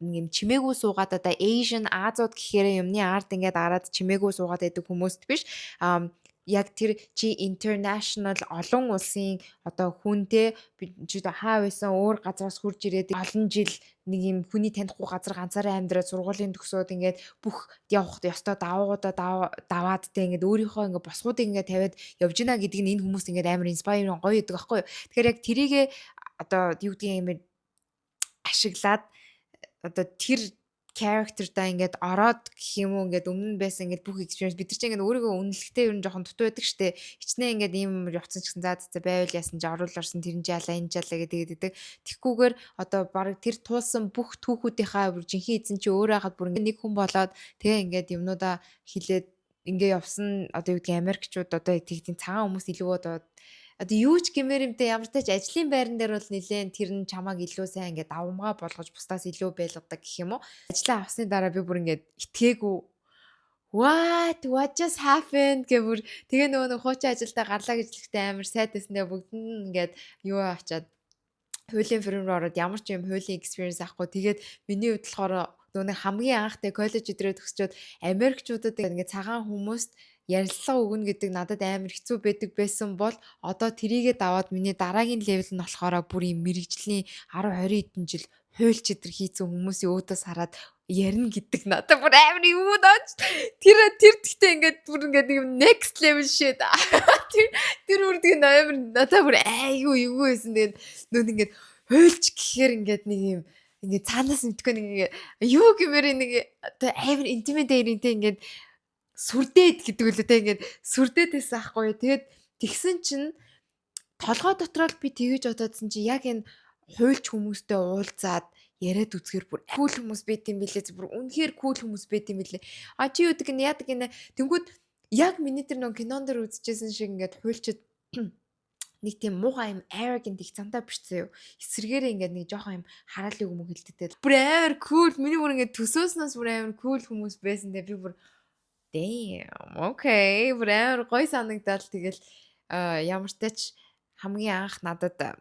Нэг юм чимээгүй суугаад одоо Asian Азууд гэхээр юмны арт ингээд араад чимээгүй суугаад байдаг хүмүүст биш. Яг тэр чи international олон улсын одоо хүнтэй чи одоо хаа байсан өөр газраас хурж ирээд олон жил нэг юм хүний танихгүй газар ганцаараа амьдраад сургуулийн төгсөөд ингээд бүх явах ёстой даваагуудаа даваад тэ ингээд өөрийнхөө ингээд босгуудыг ингээд тавиад явж гинэ гэдэг нь энэ хүмүүст ингээд амар inspiring гоё гэдэг байхгүй юу. Тэгэхээр яг тэрийгэ одоо юу гэдгийг юм ашиглаад одоо тэр character-даа ингээд ороод гэх юм уу ингээд өмнө нь байсан ингээд бүх experience бид нар чинь ингээд өөрийгөө үнэлэхдээ ер нь жоохон дутуу байдаг штэ. Хичнээн ингээд ийм явцсан ч гэсэн за байвал яасан ч оруулаарсан тэр нь жаалаа энэ жаалаа гэдэг. Тэгхгүйгээр одоо баг тэр туулсан бүх түүхүүдийнхаа бүр жинхэнэ эзэн чи өөрөө хаад бүр ингээд нэг хүн болоод тэгээ ингээд юмнуудаа хилээд ингээд явсан одоо юу гэдгийг Америкчууд одоо тийм цагаан хүмүүс илүү одоо юу ч гэмээр юмтай ямар ч тач ажлын байран дээр бол нэлээд тэр нь чамааг илүү сайн ингээд давмгаа болгож бусдаас илүү байлгадаг гэх юм уу. Ажлаа авсны дараа би бүр ингээд итгээгүй what just happened гэх бүр тэгээ нөгөө хуучин ажилдаа гарлаа гэжлэхтэй амар сайд байсандаа бүгд нь ингээд юу авчаад хуулийн фирм руу ороод ямар ч юм хуулийн experience авахгүй тэгээд миний хувьд болохоор нөгөө хамгийн анхтай коллеж өдрөө төгсчөөд Америкчуудад ингээд цагаан хүмүүст ярилцлага өгнө гэдэг надад амар хэцүү байдаг байсан бол одоо тэрийгэ даваад миний дараагийн левел нь болохоор бүр юм мэрэгжлийн 10 20 хэдэн жил хуульч өдр хийсэн хүмүүсийн өөдөөс хараад ярина гэдэг надад бүр амар юу дооч тэр гэхдээ ингээд бүр ингээд юм next level shit тэр үрдэг амар надад бүр айгүй юу байсан тэгээд нөө ингээд хуульч гэхээр ингээд нэг юм ингээд цаанаас мэдгүй нэг юу гэмээр нэг одоо амар intimidating ингээд сүрдээд гэдэг үлээ те ингээд сүрдээд байсан аахгүй. Тэгээд тэгсэн чинь толгой дотроо л би тэгэж бодоодсэн чи яг энэ хуульч хүмүүстэй уулзаад яриад үзэхэр бүр кул хүмүүс байт юм билээ. Бүр үнэхээр кул хүмүүс байт юм билээ. А чи юу гэдэг нь яадаг гинэ. Тэнгүүд яг миний тэр нэг кинон дээр үзчихсэн шиг ингээд хуульчид нэг тийм муухай юм arrogant их цантаа бичсэн юу. Эсвэргээрээ ингээд нэг жоохон юм хараалыг юм хэлдэг. Бүр амар кул. Миний бүр ингээд төсөөснөөс бүр амар кул хүмүүс байсан. Тэгээ би бүр damn okay бүр гоё санагдал тэгэл ямар ч тач хамгийн анх надад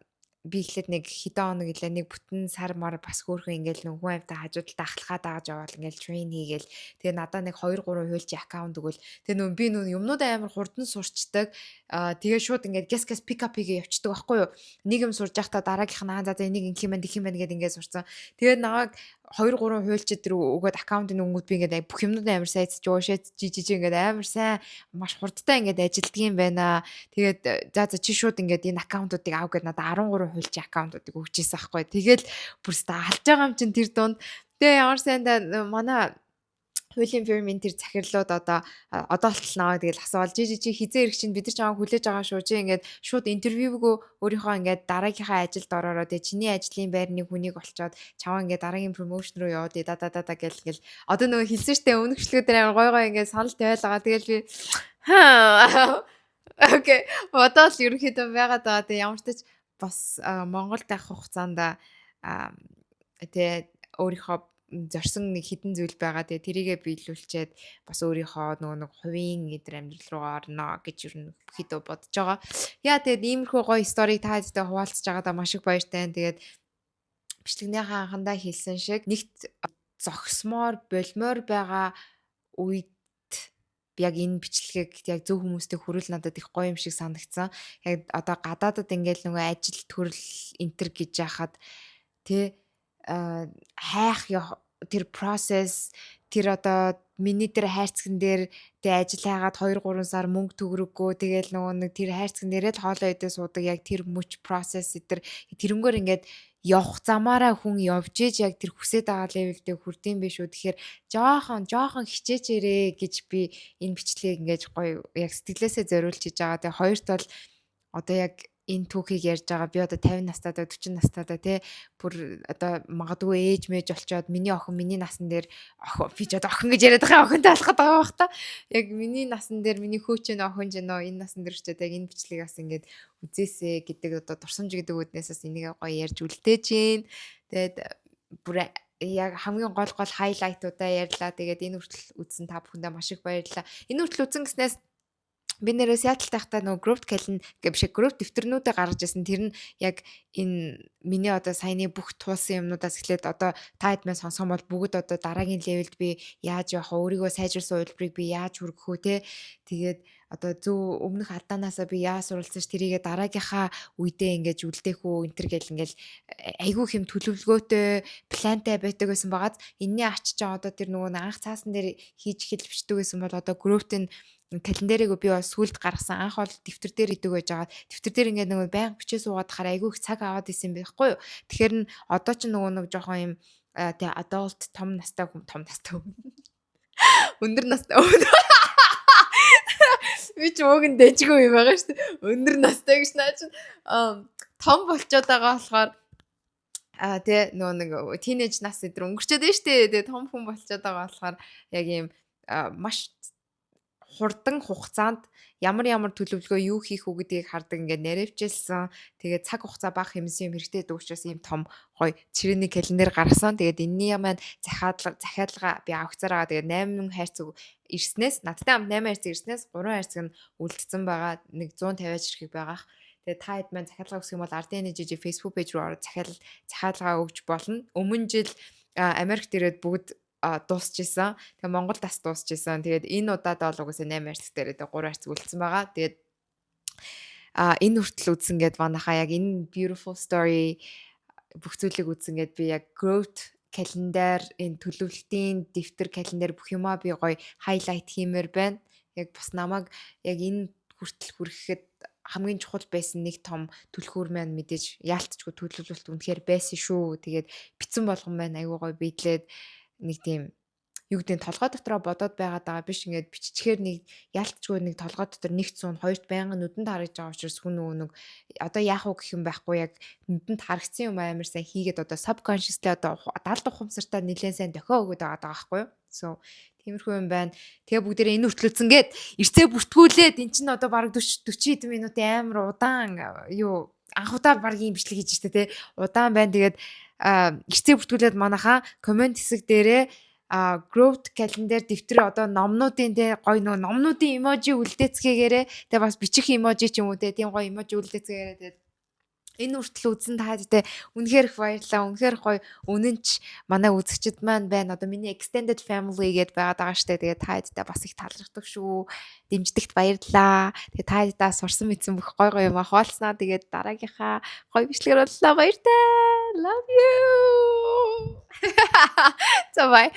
би эхлээд нэг хэдэн хоног илээ нэг бүтэн сар мар бас хөөрхөн ингээл нэг хүн амтаа хажуудалд ахлахаа дааж яваал ингээл train хийгээл тэгээ надаа нэг 2 3 хуульчийн аккаунт өгөөл тэгээ би юмнуудаа амар хурдан сурчдаг тэгээ шууд ингээд гэс pick up хийгээ явцдаг байхгүй юу нэг юм сурж байхдаа дараагийнх нь за энийг ингэх юм байна гэдээ ингээд сурцсан тэгээ нааг 2 3 хуульчид рүү өгөөд аккаунтын өнгөд би ингээд бүх юмнуудаа амар сайдж уушаад жижиг ингээд амар сайн маш хурдтай ингээд ажилддаг юм байна. Тэгээд за чи шууд ингээд энэ аккаунтуудыг аав гэд надад 13 хуульчийн аккаунтуудыг өгчээсэн байхгүй. Тэгээд бүрстэ алж байгаа юм чин тэр дунд. Тэгээ ямар сайндаа манай хуулийн фирмийн тэр захирлууд одоо болтол наваа тэгэл асуувал чи хизээ ирэх чинь бид нар чамайг хүлээж байгаа шүү чи ингээд шууд интервьюгөө өөрийнхөө ингээд дараагийнхаа ажилд ороороо тэгээ чиний ажлын байрны хүнийг олцоод чамаа ингээд дараагийн промошн руу яваад да гэл одоо нөгөө хэлсэн штэ өмнөчлөгөө дээр амар гой ингээд санал тавиал байгаа тэгэл би окей бодол ерөнхийдөө байгаад байгаа тэгээ ямар ч тач бас Монголд авах хугацаанд тэгээ өөрийнхөө зорсон нэг хідэн зүйл байгаа. Тэгээ тэрийгэ биелүүлчихэд бас өөрийнхөө нөгөө нэг хувийн эдэр амьдрал руу орно гэж юу хэд бодож байгаа. Яа тэгээд иймэрхүү гоё сториг та хэдтэй хуваалцж байгаадаа маш их баяртай. Тэгээд бичлэгнийхаа анхандаа хэлсэн шиг нэгт зогсмоор болмоор байгаа үед яг энэ бичлэгийг яг зөв хүмүүстэй хүрэл надад их гоё юм шиг санагдсан. Яг одоо гадаадад ингээл нөгөө ажил төрөл энтер гэж яхад тэ хайх тэр process тэр одоо миний тэр хайрцаган дээр тэг ажил хайгаад 2 3 сар мөнгө төгрөггүй тэгэл нөгөө нэг тэр хайрцаган дээрээ л хоолой идэ суудаг яг тэр мөч process тэрнгөр ингээд явах замаараа хүн явж ээж яг тэр хүсэж байгаа левелдээ хүрдэм биш үү тэгэхээр жоохон хичээчээрээ гэж би энэ бичлэгийг ингээд гоё яг сэтгэлээсээ зориулж хийж байгаа. Тэгээ хоёрт бол одоо яг энэ түүхийг ярьж байгаа би одоо 50 настайдаа 40 настайдаа тий бүр одоо магадгүй ээж мэж олцоод миний охин миний насан дээр би ч одоо охин гэж яриад байгаа охинтой алхаад байгаа бах та яг миний насан дээр миний хөөчөн охин ч нөө энэ насан дээр ч яг энэ бичлэгийг бас ингээд үзээсэ гэдэг одоо дурсамж гэдэг үднээс бас энийг гоё ярьж үлдээж гин тэгээд бүр яг хамгийн гол хайлайтуудаа ярьлаа. Тэгээд энэ хүртэл үзсэн та бүхэндээ маш их баярлалаа. Энэ хүртэл үзсэн гэснээс би нэрээ Seattle тахта нөгөө group биш group дэвтэрнүүдээ гаргаж ирсэн. Тэр нь яг энэ миний одоо саяны бүх туулсан юмнуудаас эхлээд одоо та хэд мэн сонсох юм бол бүгд одоо дараагийн левелд би яаж явах вэ? Өөрийгөө сайжруулсан үйлдвэрийг би яаж хүргэх үү те. Тэгээд одоо зөв өмнөх алдаанаасаа би яаж суралцсан ш тэрийгээ дараагийнхаа үедээ ингэж үлдээх үү энэ төр гэл ингээл айгүй хэм төлөвлөгөөтэй плантай байдаг гэсэн байгаад энэний ач чаа одоо тэр нөгөө анх цаасан дээр хийж эхэлж бичдэг гэсэн бол одоо group-ийн календарыг би бас сүлд гаргасан анх бол дэвтэр дээр идэг байж байгаа. Дэвтэр дээр ингээд нөгөө байнга бичээ суугаад хараа айгүй их цаг аваад исэн байхгүй юу. Тэгэхээр нь одоо ч нөгөө нэг жоохон юм тий adult том настай өндөр настай би ч ууг нь дэжгүй юм байгаа шүү дээ. Өндөр настай гэж наа чинь том болчоод байгаа болохоор тий нөгөө нэг тинейж нас өдр өнгөрчөөд байна шүү дээ. Тэгээ том хүн болчоод байгаа болохоор яг ийм маш хурдан хугацаанд ямар төлөвлөгөө юу хийх үү гэдгийг хардаг ингээд наривчилсан. Тэгээд цаг хугацаа бага хэмнэсэн юм хэрэгтэй гэдэг учраас ийм том гоё чирээний календар гаргасан. Тэгээд энэний маань захиалга би авахцаараа тэгээд 8 хайрцаг ирснээс надтай хамт 8 хайрцаг ирснээс 3 хайрцаг нь үлдсэн байгаа. Нэг 150 ширхэг байгаах. Тэгээд та хэд маань захиалга өгөх юм бол RDNJJ Facebook пэйж рүү ороод захиалга өгч болно. Өмнө жил Америкт ирээд бүгд дуусчихсан. Тэгээ Монгол тас дуусчихсан. Тэгээд энэ удаад бол угсаа 8 хайрцаг дээр 3 хайрцаг үлдсэн байгаа. Тэгээд энэ хүртэл үзсэн гэд манайхаа яг энэ beautiful story бүх зүйлийг үзсэн гэд би яг growth календар энэ төлөвлөлтийн дэвтэр календар бүх юмаа би гоё highlight хиймээр байна. Яг бас намайг яг энэ хүртэл хүрэхэд хамгийн чухал байсан нэг том түлхүүр маань мэдээж яалтчгүй төлөвлөлт үнэхээр байсан шүү. Тэгээд битсэн болгон маань аюу гоё бидлээд нэг тийм юу гэдэг толгой дотроо бодоод байгаад байгаа биш ингээд биччихээр нэг яалтчгүй нэг толгой дотор нэг цуун хоёрт байнгын нүдэнд харагдж байгаа учраас хүн нөгөө нэг одоо яах вэ гэх юм байхгүй яг нүдэнд харагдсан юм амар сайн хийгээд одоо subconsciously одоо далд ухамсартаа нэлээд сайн дохио өгöd байгаа байхгүй юу. So тиймэрхүү юм байна. Тэгээ бүгдээрээ энэ хүртэл үзэнгээд эрцээ бүртгүүлээд эн чинь одоо бараг 40 минутын амар удаан юу анх удаа баг юм бичлэг хийж штэ те удаан байна. Тэгээд эрцээ бүртгүүлээд манайхаа комент хэсэг дээрээ growth calendar дэвтэр одоо номнуудын те гоё нөө номнуудын эможи үлдээцгээгээрээ тэгээ бас бичих эможи ч юм уу те тийм гоё эможи үлдээцгээгээрээ тэгээд энэ хүртэл үзсэн та хэдтэй үнэхээр их баярлалаа. Үнэхээр гоё үнэнч манай үзэгчд маань байна. Одоо миний extended family гэдээ байгаа штэ. Тэгээд та хэдтэй бас их талархдаг шүү. Дэмждэгт баярлалаа. Тэгээд та хэдтэй сурсан мэдсэн бүх гоё юм хаалцнаа. Тэгээд дараагийнхаа гоё бичлэгээр боллоо. Баяртай. Love you. За бай.